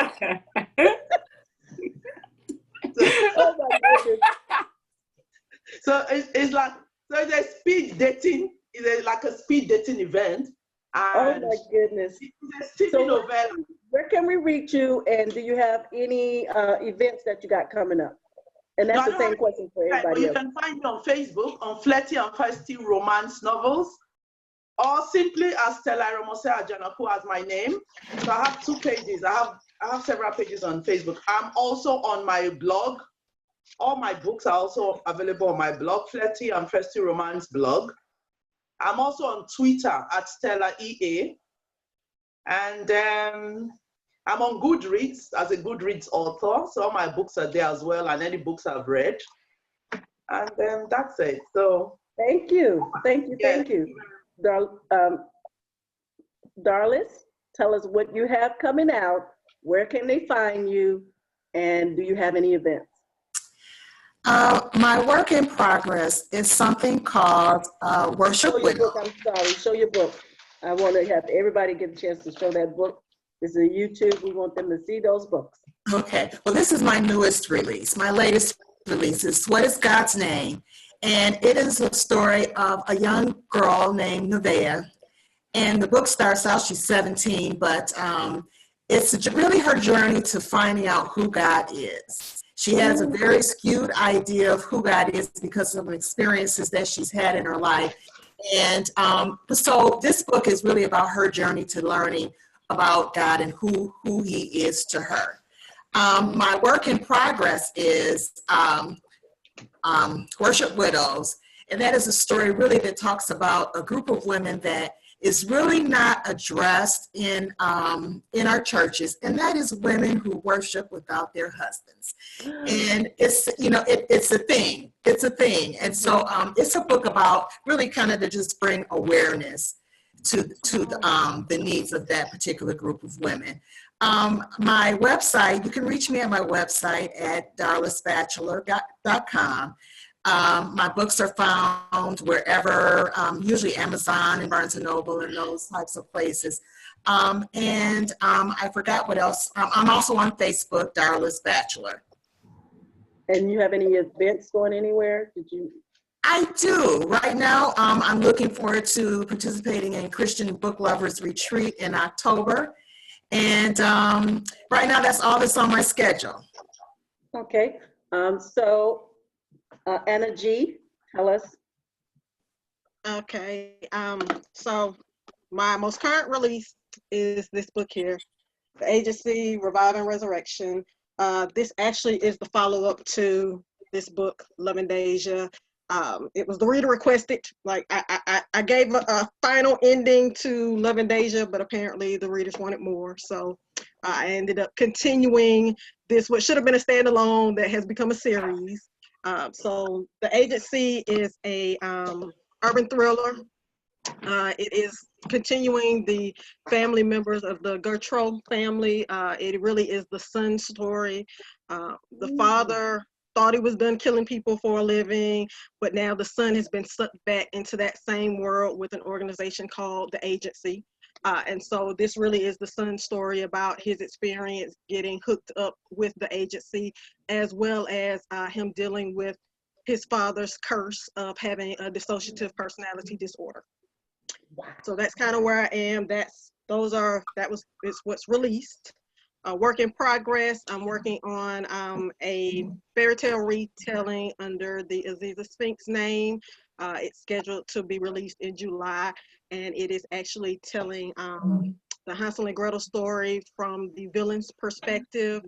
Speaker 2: So it's like, so it's a speed dating, it's like a speed dating event. And
Speaker 1: oh my goodness.
Speaker 2: So
Speaker 1: where can we reach you, and do you have any events that you got coming up? And that's the same question for everybody else.
Speaker 2: You can find me on Facebook, on Flirty and Feisty Romance Novels, or simply as Stella Iromose ANJANKU as my name. So I have 2 pages. I have several pages on Facebook. I'm also on my blog, all my books are also available on my blog, Flirty and Festy Romance blog. I'm also on Twitter at Stella EA. And I'm on Goodreads as a Goodreads author. So all my books are there as well, and any books I've read. And that's it. So
Speaker 1: thank you. Thank you.
Speaker 2: Yeah.
Speaker 1: Thank you. Darlis, tell us what you have coming out. Where can they find you? And do you have any events?
Speaker 5: My work in progress is something called Worship
Speaker 1: Show your
Speaker 5: Widow.
Speaker 1: book. I'm sorry. Show your book. I want to have everybody get a chance to show that book. This is YouTube. We want them to see those books.
Speaker 5: Okay. Well, this is my newest release. My latest release is What is God's Name? And it is a story of a young girl named Nevaeh. And the book starts out, she's 17, but it's really her journey to finding out who God is. She has a very skewed idea of who God is because of the experiences that she's had in her life. And so this book is really about her journey to learning about God and who he is to her. My work in progress is Worship Widows. And that is a story really that talks about a group of women that is really not addressed in our churches, and that is women who worship without their husbands. And it's, you know, it's a thing. It's a thing. And so it's a book about really kind of to just bring awareness to the needs of that particular group of women. My website, you can reach me at my website at darlissbachelor.com. My books are found wherever, usually Amazon and Barnes & Noble and those types of places. And I forgot what else. I'm also on Facebook, Darliss Bachelor.
Speaker 1: And you have any events going anywhere? Did you?
Speaker 5: I do. Right now, I'm looking forward to participating in Christian Book Lovers Retreat in October. And right now, that's all that's on my schedule.
Speaker 1: Okay. Anna G, tell us.
Speaker 6: Okay, so my most current release is this book here, The Agency, Revive and Resurrection. This actually is the follow-up to this book, Love and Deja. It was the reader requested. Like I gave a final ending to Love and Deja, but apparently the readers wanted more. So I ended up continuing this, what should have been a standalone that has become a series. So The Agency is a urban thriller. It is continuing the family members of the Gertrude family. It really is the son's story. The father thought he was done killing people for a living, but now the son has been sucked back into that same world with an organization called The Agency. And so this really is the son's story about his experience getting hooked up with The Agency, as well as him dealing with his father's curse of having a dissociative personality disorder. So that's kind of where I am. It's what's released. Work in progress. I'm working on a fairy tale retelling under the Aziza Sphinx name. It's scheduled to be released in July, and it is actually telling the Hansel and Gretel story from the villain's perspective,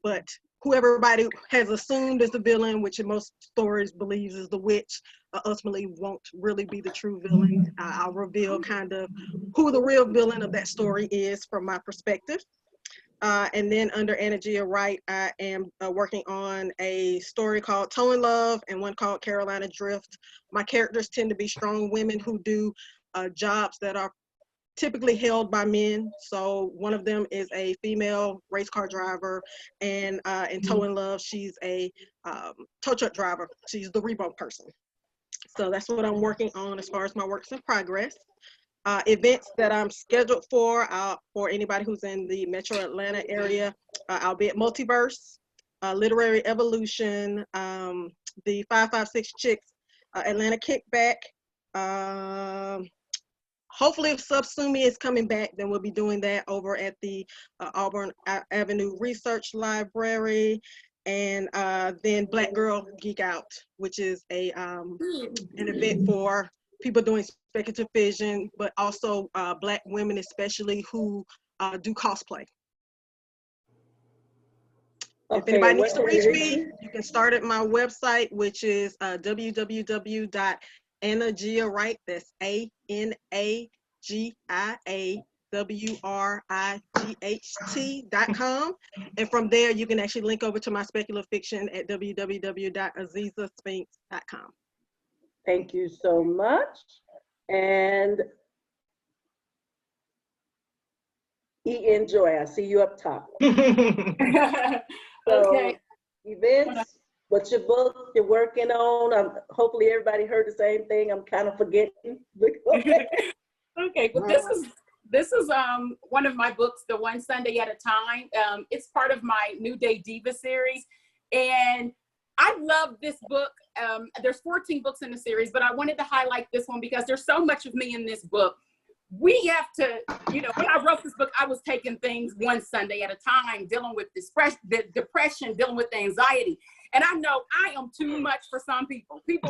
Speaker 6: but who everybody has assumed is the villain, which in most stories believes is the witch, ultimately won't really be the true villain. I'll reveal kind of who the real villain of that story is from my perspective. And then under Anjanaku Wright, I am working on a story called Toe in Love and one called Carolina Drift. My characters tend to be strong women who do jobs that are typically held by men. So one of them is a female race car driver, and in Toe in Love, she's a tow truck driver. She's the repo person. So that's what I'm working on as far as my works in progress. Events that I'm scheduled for anybody who's in the Metro Atlanta area, I'll be at Multiverse, Literary Evolution, the 556 Chicks Atlanta Kickback. Hopefully if Subsumi is coming back, then we'll be doing that over at the Auburn Avenue Research Library. And then Black Girl Geek Out, which is an event for people doing speculative fiction, but also Black women especially who do cosplay. If
Speaker 1: Okay,
Speaker 6: anybody
Speaker 1: where
Speaker 6: needs to
Speaker 1: can they
Speaker 6: reach
Speaker 1: reach
Speaker 6: me,
Speaker 1: you?
Speaker 6: you can start at my website, which is www.ANJAWRIGHT, that's ANAGIAWRIGHT.com. And from there, you can actually link over to my speculative fiction at www.azizasspinks.com.
Speaker 1: Thank you so much. And Joy, I see you up top. So,
Speaker 11: Okay.
Speaker 1: events, what's your book you're working on? Hopefully everybody heard the same thing. I'm kind of forgetting.
Speaker 11: Okay, but this is one of my books, The One Sunday at a Time. It's part of my New Day Diva series, and I love this book. There's 14 books in the series, but I wanted to highlight this one because there's so much of me in this book. We have to, you know, when I wrote this book, I was taking things one Sunday at a time, dealing with depression, dealing with anxiety. And I know I am too much for some people. You're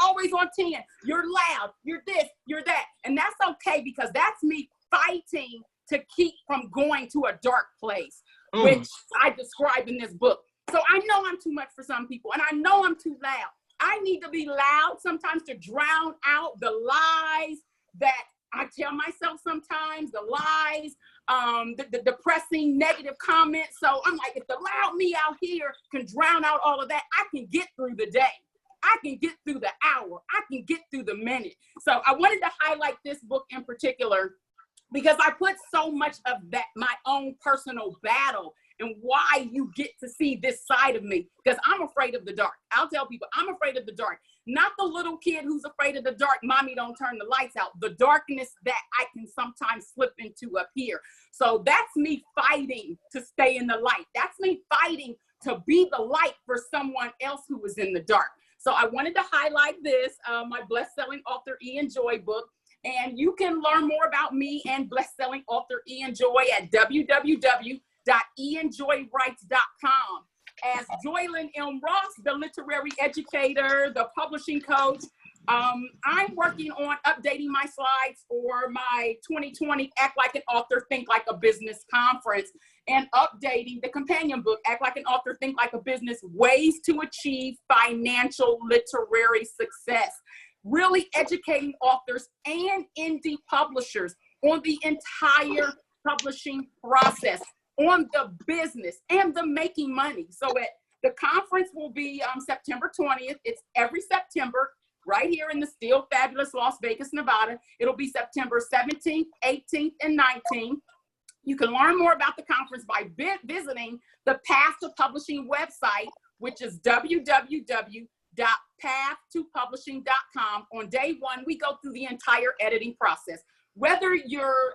Speaker 11: always on 10. You're loud. You're this, you're that. And that's okay, because that's me fighting to keep from going to a dark place, which I describe in this book. So I know I'm too much for some people, and I know I'm too loud. I need to be loud sometimes to drown out the lies that I tell myself sometimes, the lies, the depressing negative comments. So I'm like, if the loud me out here can drown out all of that, I can get through the day. I can get through the hour. I can get through the minute. So I wanted to highlight this book in particular because I put so much of that, my own personal battle, and why you get to see this side of me, because I'm afraid of the dark. I'll tell people, I'm afraid of the dark. Not the little kid who's afraid of the dark, mommy don't turn the lights out. The darkness that I can sometimes slip into up here. So that's me fighting to stay in the light. That's me fighting to be the light for someone else who is in the dark. So I wanted to highlight this, my best-selling author Ian Joy book. And you can learn more about me and best-selling author Ian Joy at www.ianjoywrites.com. As Joylyn M. Ross, the literary educator, the publishing coach, I'm working on updating my slides for my 2020 Act Like an Author, Think Like a Business conference, and updating the companion book, Act Like an Author, Think Like a Business, Ways to Achieve Financial Literary Success. Really educating authors and indie publishers on the entire publishing process, on the business and the making money. So the conference will be September 20th. It's every September right here in the still fabulous Las Vegas, Nevada. It'll be September 17th, 18th, and 19th. You can learn more about the conference by visiting the Path to Publishing website, which is www.pathtopublishing.com. On day one, we go through the entire editing process. Whether you're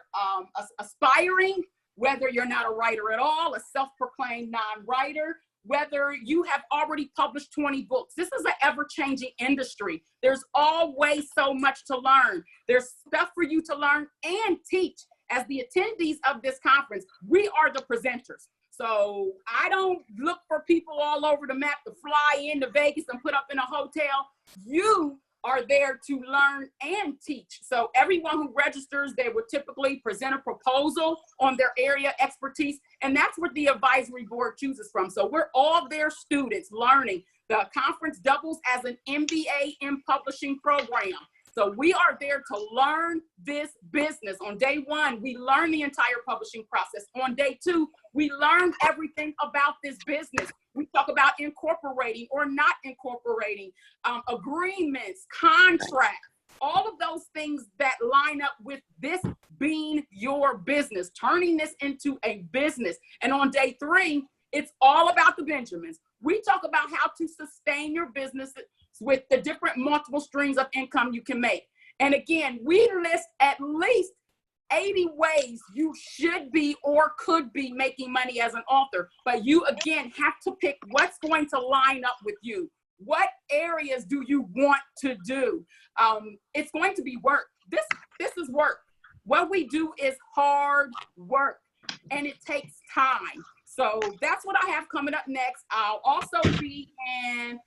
Speaker 11: aspiring, whether you're not a writer at all, a self-proclaimed non-writer, whether you have already published 20 books. This is an ever-changing industry. There's always so much to learn. There's stuff for you to learn and teach. As the attendees of this conference, we are the presenters. So I don't look for people all over the map to fly into Vegas and put up in a hotel. You are there to learn and teach. So everyone who registers, they would typically present a proposal on their area expertise, and that's what the advisory board chooses from. So we're all their students learning. The conference doubles as an MBA in publishing program. So we are there to learn this business. On day one, we learn the entire publishing process. On day two, we learn everything about this business. We talk about incorporating or not incorporating, agreements, contracts, all of those things that line up with this being your business, turning this into a business. And on day three, it's all about the Benjamins. We talk about how to sustain your business with the different multiple streams of income you can make. And again, we list at least 80 ways you should be or could be making money as an author. But you, again, have to pick what's going to line up with you. What areas do you want to do? It's going to be work. This is work. What we do is hard work, and it takes time. So that's what I have coming up next. I'll also be in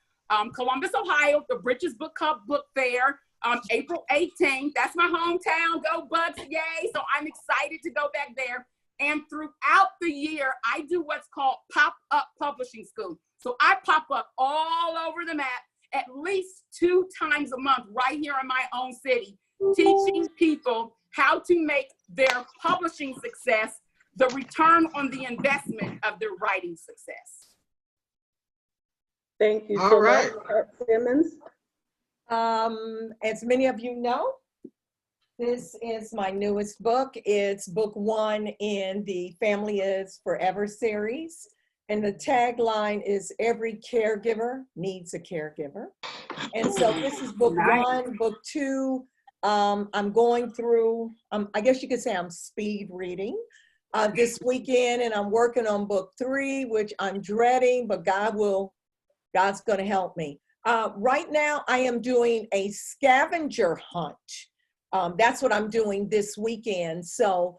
Speaker 11: Columbus, Ohio, the Bridges Book Club Book Fair, April 18th. That's my hometown. Go Bucks, yay. So I'm excited to go back there. And throughout the year, I do what's called pop-up publishing school. So I pop up all over the map at least 2 times a month right here in my own city, teaching people how to make their publishing success the return on the investment of their writing success.
Speaker 1: Thank you
Speaker 8: All
Speaker 1: so
Speaker 8: right.
Speaker 1: much, Simmons.
Speaker 4: As many of you know, this is my newest book. It's book 1 in the Family is Forever series. And the tagline is every caregiver needs a caregiver. And so this is book 1. Book 2, I'm going through, I guess you could say I'm speed reading this weekend, and I'm working on book 3, which I'm dreading, but God's gonna help me. Right now, I am doing a scavenger hunt. That's what I'm doing this weekend. So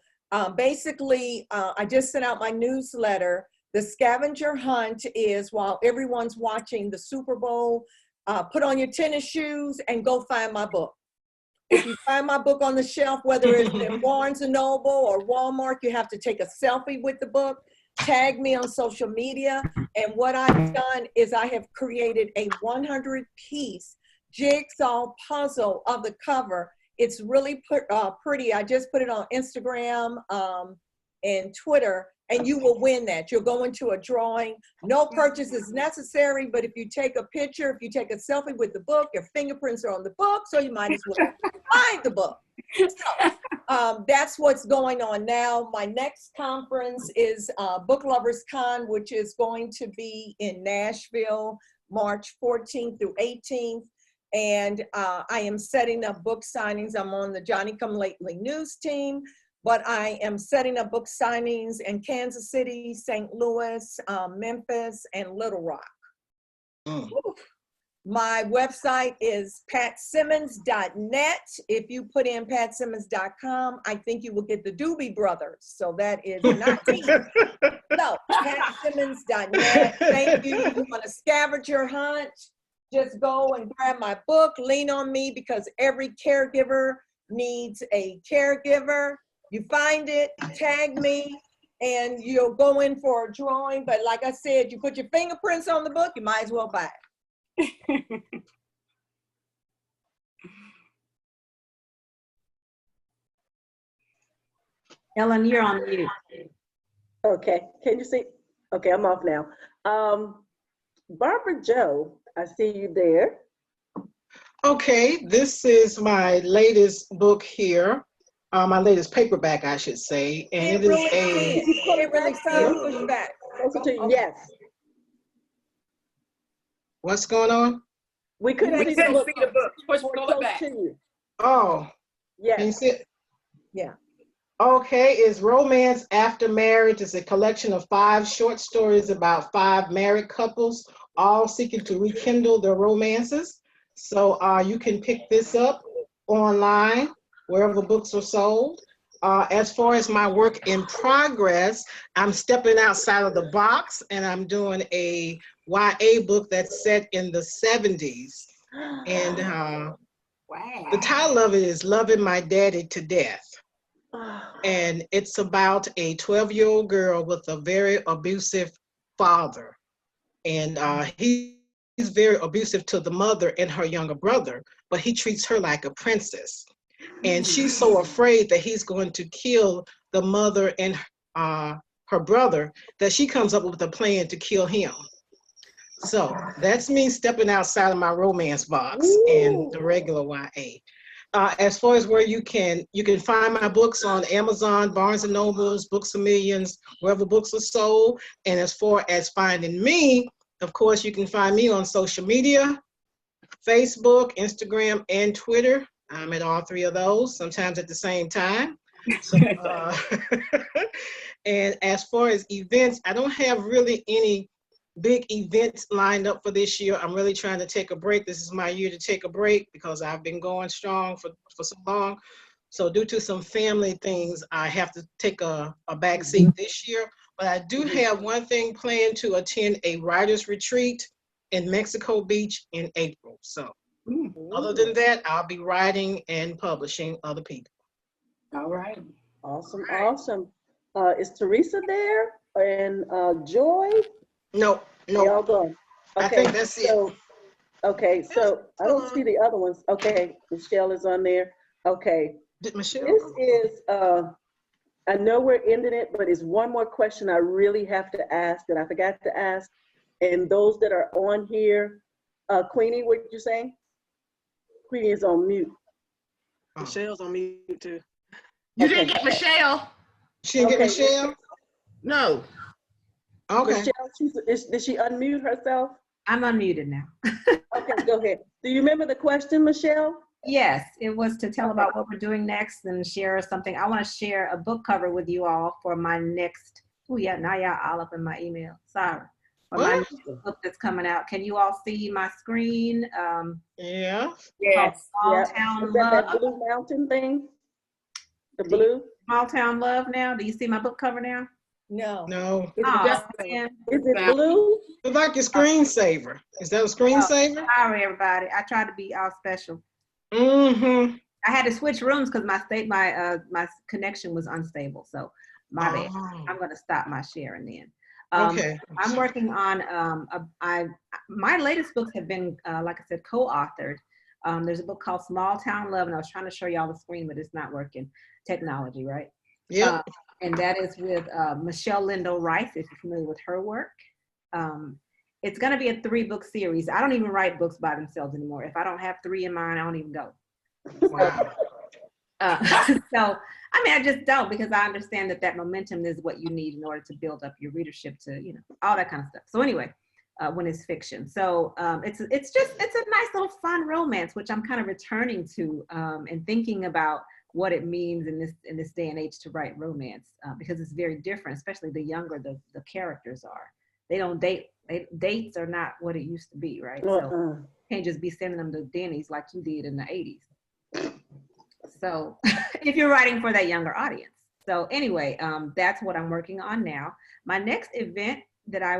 Speaker 4: basically, I just sent out my newsletter. The scavenger hunt is while everyone's watching the Super Bowl, put on your tennis shoes and go find my book. If you find my book on the shelf, whether it's in Barnes & Noble or Walmart, you have to take a selfie with the book, tag me on social media. And what I've done is I have created a 100-piece jigsaw puzzle of the cover. It's really pretty. I just put it on Instagram and Twitter, and you will win that. You'll go into a drawing. No purchase is necessary, but if you take a picture, if you take a selfie with the book, your fingerprints are on the book, so you might as well find the book. So, that's what's going on now. My next conference is Book Lovers Con, which is going to be in Nashville, March 14th through 18th. And I am setting up book signings. I'm on the Johnny Come Lately news team, but I am setting up book signings in Kansas City, St. Louis, Memphis, and Little Rock. My website is patsimmons.net. If you put in patsimmons.com, I think you will get the Doobie Brothers. So that is not me. So patsimmons.net. Thank you. You want a scavenger hunt? Just go and grab my book, lean on me, because every caregiver needs a caregiver. You find it, tag me, and you'll go in for a drawing. But like I said, you put your fingerprints on the book, you might as well buy it.
Speaker 7: Ellen, you're on mute.
Speaker 1: Okay, can you see? Okay, I'm off now. Barbara Joe, I see you there.
Speaker 8: Okay, this is my latest book here, my latest paperback, I should say, and it is a.
Speaker 4: Can't really see it. Push back.
Speaker 1: Yes.
Speaker 8: What's going on?
Speaker 1: We couldn't see the book.
Speaker 11: Push it back.
Speaker 8: Oh.
Speaker 1: Yeah.
Speaker 8: Can you see it?
Speaker 4: Yeah.
Speaker 8: Okay, it's Romance After Marriage. It's a collection of 5 short stories about 5 married couples, all seeking to rekindle their romances. So you can pick this up online, wherever books are sold. As far as my work in progress, I'm stepping outside of the box, and I'm doing a YA book that's set in the 70s. And the title of it is Loving My Daddy to Death. And it's about a 12-year-old girl with a very abusive father. And he's very abusive to the mother and her younger brother, but he treats her like a princess. And she's so afraid that he's going to kill the mother and her brother that she comes up with a plan to kill him. So that's me stepping outside of my romance box and the regular YA. As far as where you can find my books on Amazon, Barnes & Nobles, Books A Millions, wherever books are sold. And as far as finding me, of course, you can find me on social media, Facebook, Instagram, and Twitter. I'm at all 3 of those, sometimes at the same time. So, and as far as events, I don't have really any big events lined up for this year. I'm really trying to take a break. This is my year to take a break because I've been going strong for so long. So due to some family things, I have to take a back seat this year. But I do have one thing planned, to attend a writer's retreat in Mexico Beach in April. So other than that, I'll be writing and publishing other people.
Speaker 11: All right.
Speaker 1: Awesome, awesome. Is Teresa there? And Joy?
Speaker 8: No,
Speaker 1: They
Speaker 8: no.
Speaker 1: all gone.
Speaker 8: I
Speaker 1: Okay,
Speaker 8: think that's it.
Speaker 1: so, okay, so I don't see the other ones. Okay, Michelle is on there. Okay,
Speaker 8: Did Michelle?
Speaker 1: this is, I know we're ending it, but it's one more question I really have to ask that I forgot to ask. And those that are on here, Queenie, what did you say? Queenie is on mute.
Speaker 6: Michelle's on mute too.
Speaker 10: You
Speaker 1: Okay.
Speaker 10: didn't get Michelle?
Speaker 8: She didn't get
Speaker 1: Okay.
Speaker 8: Michelle?
Speaker 10: No.
Speaker 8: Okay.
Speaker 1: Michelle, did she unmute herself?
Speaker 7: I'm unmuted now.
Speaker 1: Okay, go ahead. Do you remember the question, Michelle?
Speaker 7: Yes, it was to tell about what we're doing next and share something. I want to share a book cover with you all for my next, oh yeah, now y'all all up in my email, sorry. For my next book that's coming out. Can you all see my screen?
Speaker 8: Yeah.
Speaker 11: Yes.
Speaker 7: Small
Speaker 1: Yep.
Speaker 7: Town
Speaker 1: Is that
Speaker 7: Love.
Speaker 1: Blue Mountain thing? The blue?
Speaker 7: Small Town Love now. Do you see my book cover now?
Speaker 4: No.
Speaker 8: No.
Speaker 7: Oh, man.
Speaker 1: Is it blue?
Speaker 8: It's like a screensaver. Is that a screensaver?
Speaker 7: Sorry, everybody. I tried to be all special.
Speaker 8: Mm-hmm.
Speaker 7: I had to switch rooms because my connection was unstable. So my bad. I'm going to stop my sharing then.
Speaker 8: Okay.
Speaker 7: I'm working on my latest books have been like I said, co-authored. There's a book called Small Town Love, and I was trying to show y'all the screen, but it's not working. Technology, right?
Speaker 8: Yep.
Speaker 7: And that is with Michelle Lindo Rice, if you're familiar with her work. It's going to be a 3-book series. I don't even write books by themselves anymore. If I don't have 3 in mind, I don't even go.
Speaker 8: Wow.
Speaker 7: So, I mean, I just don't, because I understand that momentum is what you need in order to build up your readership to, you know, all that kind of stuff. So anyway, when it's fiction. So it's a nice little fun romance, which I'm kind of returning to and thinking about what it means in this day and age to write romance, because it's very different, especially the younger the characters are. They don't date. Dates are not what it used to be, right? So you can't just be sending them to Denny's like you did in the 80s. So if you're writing for that younger audience. So anyway, that's what I'm working on now. My next event that I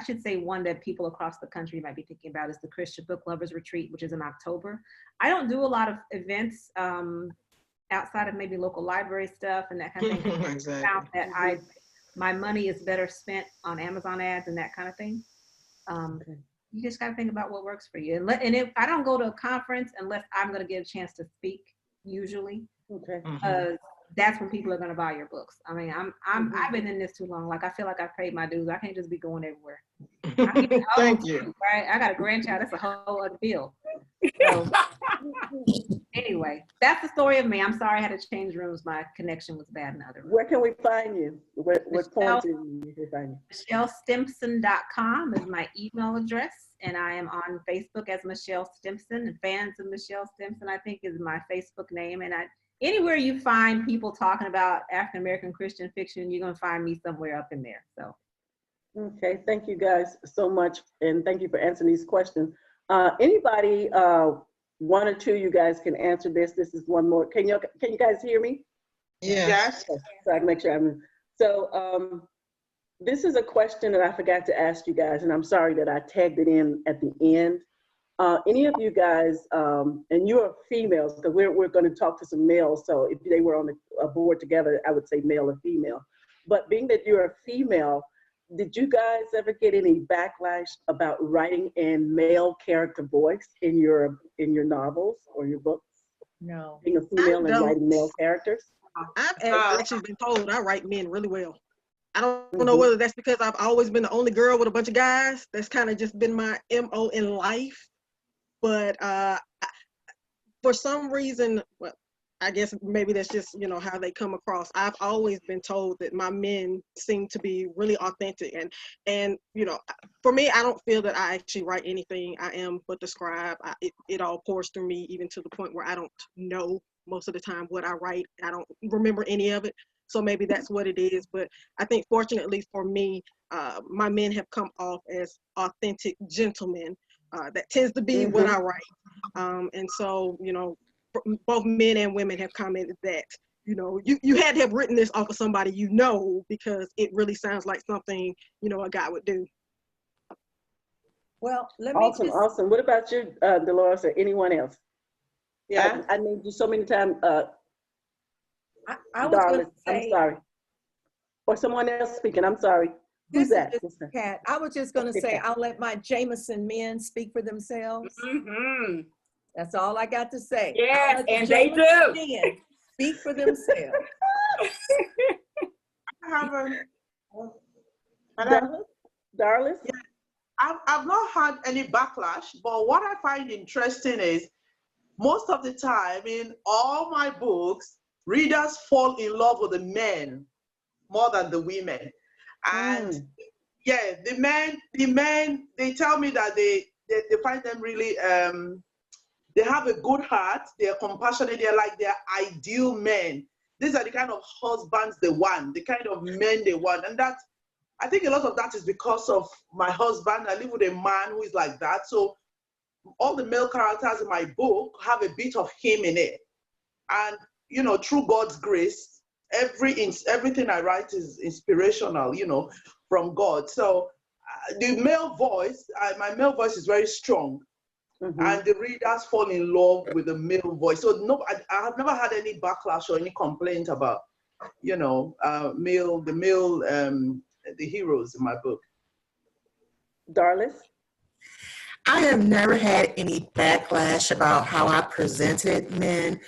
Speaker 7: should say one that people across the country might be thinking about is the Christian Book Lovers Retreat, which is in October. I don't do a lot of events outside of maybe local library stuff and that kind of thing.
Speaker 8: Exactly.
Speaker 7: I found that my money is better spent on Amazon ads and that kind of thing. You just got to think about what works for you. And if I don't go to a conference unless I'm going to get a chance to speak, usually.
Speaker 1: Okay.
Speaker 7: That's when people are going to buy your books. I mean, I've been in this too long. Like, I feel like I've paid my dues. I can't just be going everywhere.
Speaker 8: Thank you.
Speaker 7: Right? I got a grandchild. That's a whole other deal. So, anyway, that's the story of me. I'm sorry I had to change rooms. My connection was bad in other rooms.
Speaker 1: Where can we find you? What point can we find you?
Speaker 7: MichelleStimpson.com is my email address. And I am on Facebook as Michelle Stimpson. And Fans of Michelle Stimpson, I think, is my Facebook name. And anywhere you find people talking about African American Christian fiction, you're going to find me somewhere up in there. So,
Speaker 1: okay, thank you guys so much, and thank you for answering these questions. Anybody, one or two, you guys can answer this. This is one more. Can you guys hear me?
Speaker 8: Yeah.
Speaker 10: Yes.
Speaker 1: So I can make sure I'm. So this is a question that I forgot to ask you guys, and I'm sorry that I tagged it in at the end. Any of you guys, and you're females, because we're going to talk to some males, so if they were on a board together, I would say male or female. But being that you're a female, did you guys ever get any backlash about writing in male character voice in your novels or your books?
Speaker 4: No.
Speaker 1: Being a female and writing male characters?
Speaker 6: I've actually been told I write men really well. I don't know whether that's because I've always been the only girl with a bunch of guys. That's kind of just been my MO in life. But for some reason, well, I guess maybe that's just, you know, how they come across. I've always been told that my men seem to be really authentic. And you know, for me, I don't feel that I actually write anything. I am but the scribe. It all pours through me, even to the point where I don't know most of the time what I write. I don't remember any of it. So maybe that's what it is. But I think fortunately for me, my men have come off as authentic gentlemen. That tends to be what I write. And so, you know, both men and women have commented that, you know, you had to have written this off of somebody you know, because it really sounds like something, you know, a guy would do.
Speaker 4: Well, let me
Speaker 1: Awesome. What about you, Dolores, or anyone else? Yeah, I named you so many times.
Speaker 4: I was going to say,
Speaker 1: I'm sorry. Or someone else speaking, I'm sorry. Who's that?
Speaker 4: This is Kat. I was just gonna say, I'll let my Jameson men speak for themselves.
Speaker 11: Mm-hmm.
Speaker 4: That's all I got to say.
Speaker 11: Yes,
Speaker 4: The
Speaker 11: and they do.
Speaker 4: men speak for themselves.
Speaker 2: I haven't.
Speaker 1: Darless?
Speaker 2: Yeah, I've not had any backlash, but what I find interesting is most of the time in all my books, readers fall in love with the men more than the women. And yeah, the men, they tell me that they find them really, they have a good heart, they're compassionate, they're like their ideal men. These are the kind of husbands they want, the kind of men they want. And that, I think a lot of that is because of my husband. I live with a man who is like that. So all the male characters in my book have a bit of him in it. And, you know, through God's grace, everything I write is inspirational, you know, from God. So the male voice, my male voice is very strong. And the readers fall in love with the male voice. So no, I have never had any backlash or any complaint about, you know, the heroes in my book.
Speaker 1: Darless?
Speaker 5: I have never had any backlash about how I presented men.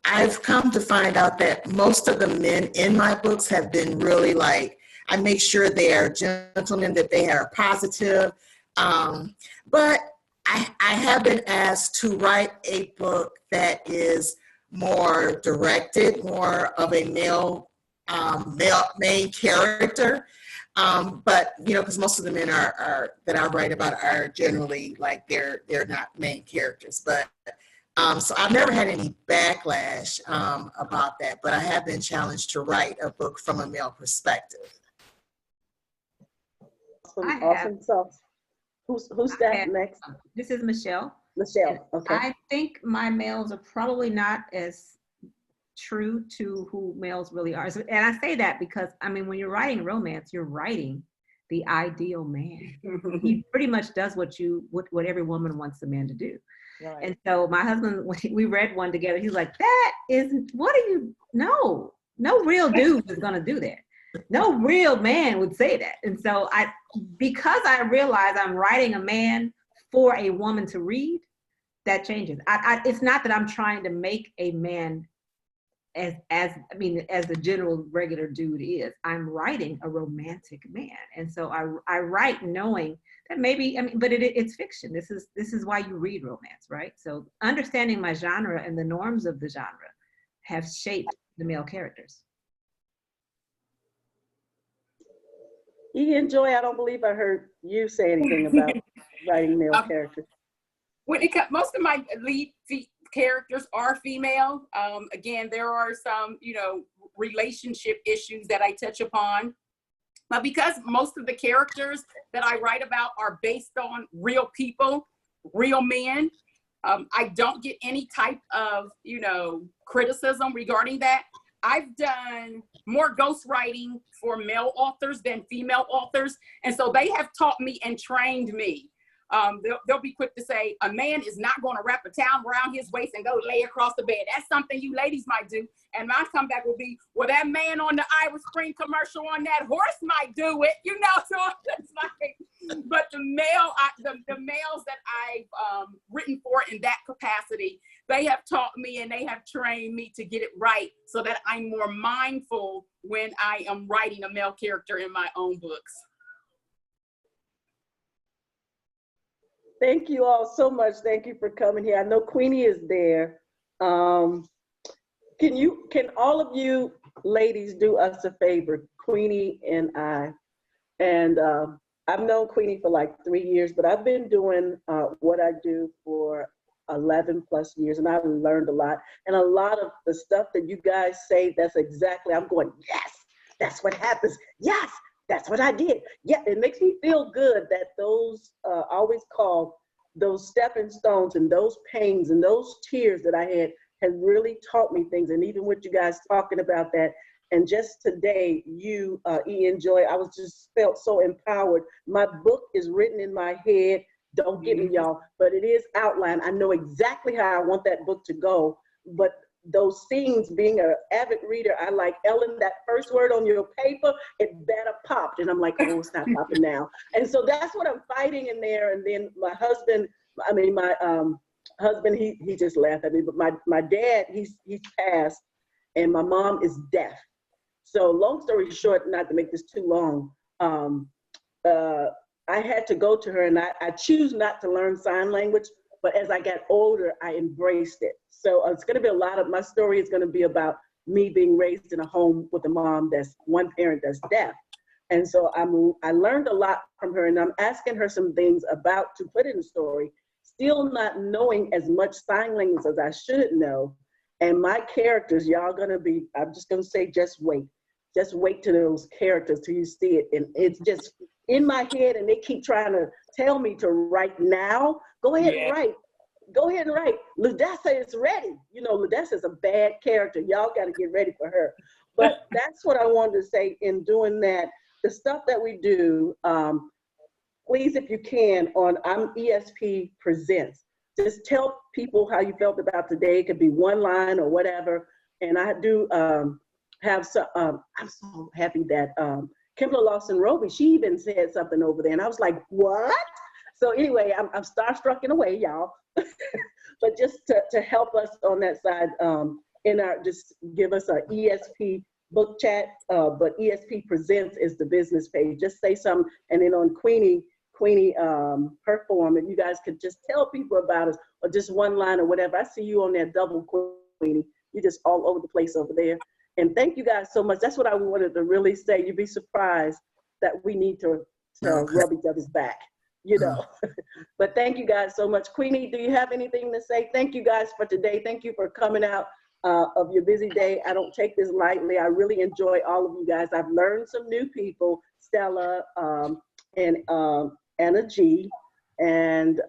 Speaker 5: I've come to find out that most of the men in my books have been really like, I make sure they are gentlemen, that they are positive. But I have been asked to write a book that is more directed, more of a male main character. But you know, because most of the men are that I write about are generally like they're not main characters. But so I've never had any backlash about that. But I have been challenged to write a book from a male perspective.
Speaker 1: Awesome sauce. Who's that next?
Speaker 7: This is Michelle.
Speaker 1: Michelle, okay.
Speaker 7: I think my males are probably not as true to who males really are. And I say that because, I mean, when you're writing romance, you're writing the ideal man. He pretty much does what every woman wants a man to do. Right. And so my husband, when we read one together, he's like, no real dude is gonna do that. No real man would say that. And so because I realize I'm writing a man for a woman to read, that changes. It's not that I'm trying to make a man as the general regular dude is. I'm writing a romantic man. And so I write knowing that maybe, but it's fiction. This is why you read romance, right? So understanding my genre and the norms of the genre have shaped the male characters.
Speaker 1: Joy, I don't believe I heard you say anything about writing male characters.
Speaker 11: Most of my lead characters are female. Again, there are some, you know, relationship issues that I touch upon. But because most of the characters that I write about are based on real people, real men, I don't get any type of, you know, criticism regarding that. I've done more ghostwriting for male authors than female authors. And so they have taught me and trained me. They'll be quick to say, a man is not going to wrap a towel around his waist and go lay across the bed. That's something you ladies might do. And my comeback will be, well, that man on the Irish Spring commercial on that horse might do it, you know. So it's like, but the males that I've written for in that capacity, they have taught me and they have trained me to get it right so that I'm more mindful when I am writing a male character in my own books.
Speaker 1: Thank you all so much. Thank you for coming here. I know Queenie is there. Can all of you ladies do us a favor, Queenie and I? And I've known Queenie for like 3 years, but I've been doing what I do for 11 plus years, and I've learned a lot. And a lot of the stuff that you guys say, that's exactly, I'm going, yes, that's what happens. Yes, that's what I did. Yeah, it makes me feel good that those, always called those stepping stones and those pains and those tears that I had really taught me things. And even with you guys talking about that, and just today, you, Joy, I was just felt so empowered. My book is written in my head. Don't get me, y'all, but it is outlined. I know exactly how I want that book to go, but those scenes, being an avid reader, I like, Ellen, that first word on your paper, it better popped. And I'm like, oh, it's not popping now. And so that's what I'm fighting in there. And then my husband, husband, he just laughed at me, but my dad, he's passed, and my mom is deaf. So long story short, not to make this too long, I had to go to her, and I choose not to learn sign language, but as I got older, I embraced it. So it's gonna be a lot of, my story is gonna be about me being raised in a home with a mom that's one parent that's deaf. And so I learned a lot from her, and I'm asking her some things about to put in the story, still not knowing as much sign language as I should know. And my characters, y'all gonna be, I'm just gonna say, just wait to those characters till you see it. And it's just in my head, and they keep trying to tell me to write now. Go ahead and write. Go ahead and write. Ludessa is ready. You know, Ludessa is a bad character. Y'all got to get ready for her. But that's what I wanted to say in doing that. The stuff that we do, please, if you can, I'm ESP Presents. Just tell people how you felt about today. It could be one line or whatever. And I do have some, I'm so happy that Kimberly Lawson Roby, she even said something over there. And I was like, what? So anyway, I'm starstruck in a way, y'all. But just to help us on that side, just give us a ESP book chat, but ESP Presents is the business page. Just say something, and then on Queenie, her form, and you guys could just tell people about us, or just one line or whatever. I see you on that double, Queenie. You're just all over the place over there. And thank you guys so much. That's what I wanted to really say. You'd be surprised that we need to rub each other's back, you know. But thank you guys so much. Queenie, do you have anything to say? Thank you guys for today. Thank you for coming out of your busy day. I don't take this lightly. I really enjoy all of you guys. I've learned some new people, Stella and Anna G, and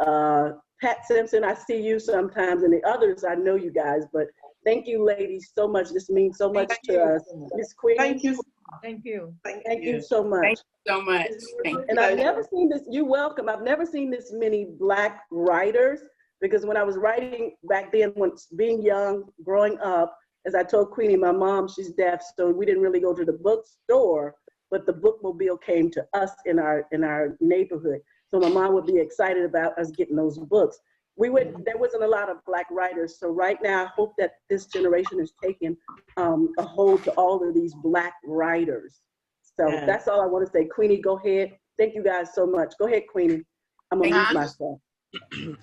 Speaker 1: Pat Simpson. I see you sometimes, and the others, I know you guys, but thank you, ladies, so much. This means so much to us. Miss Queen.
Speaker 2: Thank you.
Speaker 4: Thank you.
Speaker 1: Thank you so much.
Speaker 11: Thank you so much. Thank
Speaker 1: And I've never seen this, you're welcome. I've never seen this many Black writers, because when I was writing back then, when being young, growing up, as I told Queenie, my mom, she's deaf, so we didn't really go to the bookstore, but the bookmobile came to us in our neighborhood. So my mom would be excited about us getting those books. There wasn't a lot of Black writers. So right now, I hope that this generation is taking a hold to all of these Black writers. So that's all I want to say. Queenie, go ahead. Thank you guys so much. Go ahead, Queenie. I'm gonna mute myself.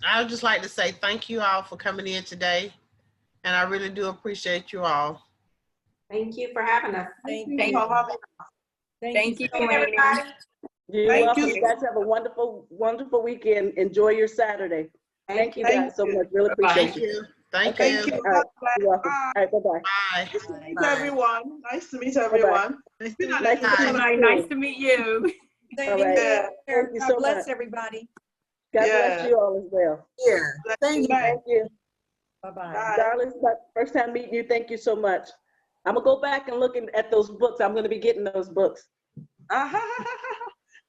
Speaker 10: I would just like to say thank you all for coming in today. And I really do appreciate you all.
Speaker 7: Thank you for having us.
Speaker 1: Thank you.
Speaker 11: Thank you,
Speaker 7: everybody.
Speaker 1: You're welcome. You guys have a wonderful, wonderful weekend. Enjoy your Saturday. Thank you guys so much. Really appreciate you.
Speaker 10: Thank you.
Speaker 1: All right. You're welcome. All right, bye-bye.
Speaker 10: Bye.
Speaker 2: Nice to meet everyone. Nice to meet everyone.
Speaker 1: Nice
Speaker 11: Nice to meet you.
Speaker 1: All right. Thank you so much.
Speaker 4: Bless everybody.
Speaker 1: God bless you all as well.
Speaker 5: Yeah. Thank you.
Speaker 1: Thank you.
Speaker 4: Bye-bye.
Speaker 1: Darling, first time meeting you. Thank you so much. I'm going to go back and look at those books. I'm going to be getting those books.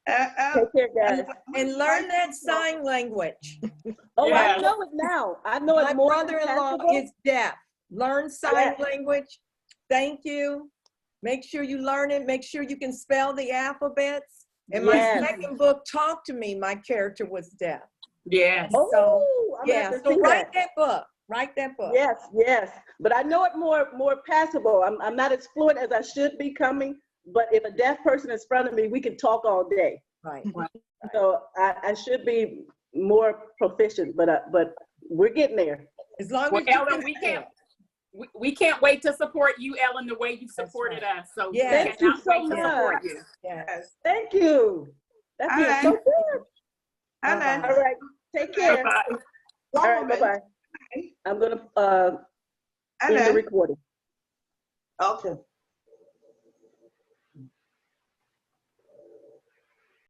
Speaker 1: Take care, guys.
Speaker 4: And learn that sign language.
Speaker 1: Oh, I know it now. I know it more.
Speaker 4: My brother-in-law is deaf. Learn sign language. Thank you. Make sure you learn it. Make sure you can spell the alphabets. And my second book, Talk to Me, my character was deaf.
Speaker 11: Yeah.
Speaker 1: Oh,
Speaker 4: so so write that book. Write that book.
Speaker 1: Yes. But I know it more passable. I'm not as fluent as I should be coming. But if a deaf person is in front of me, we can talk all day.
Speaker 4: Right.
Speaker 1: So I should be more proficient, but we're getting there.
Speaker 4: As long
Speaker 11: as Ellen, we can't wait to support you, Ellen, the way you supported us. So
Speaker 1: thank you so much.
Speaker 4: Yes.
Speaker 1: Thank you. That feels so good. All right. Take care.
Speaker 11: Bye-bye.
Speaker 1: All right. Bye-bye. I'm gonna end the recording.
Speaker 2: Okay.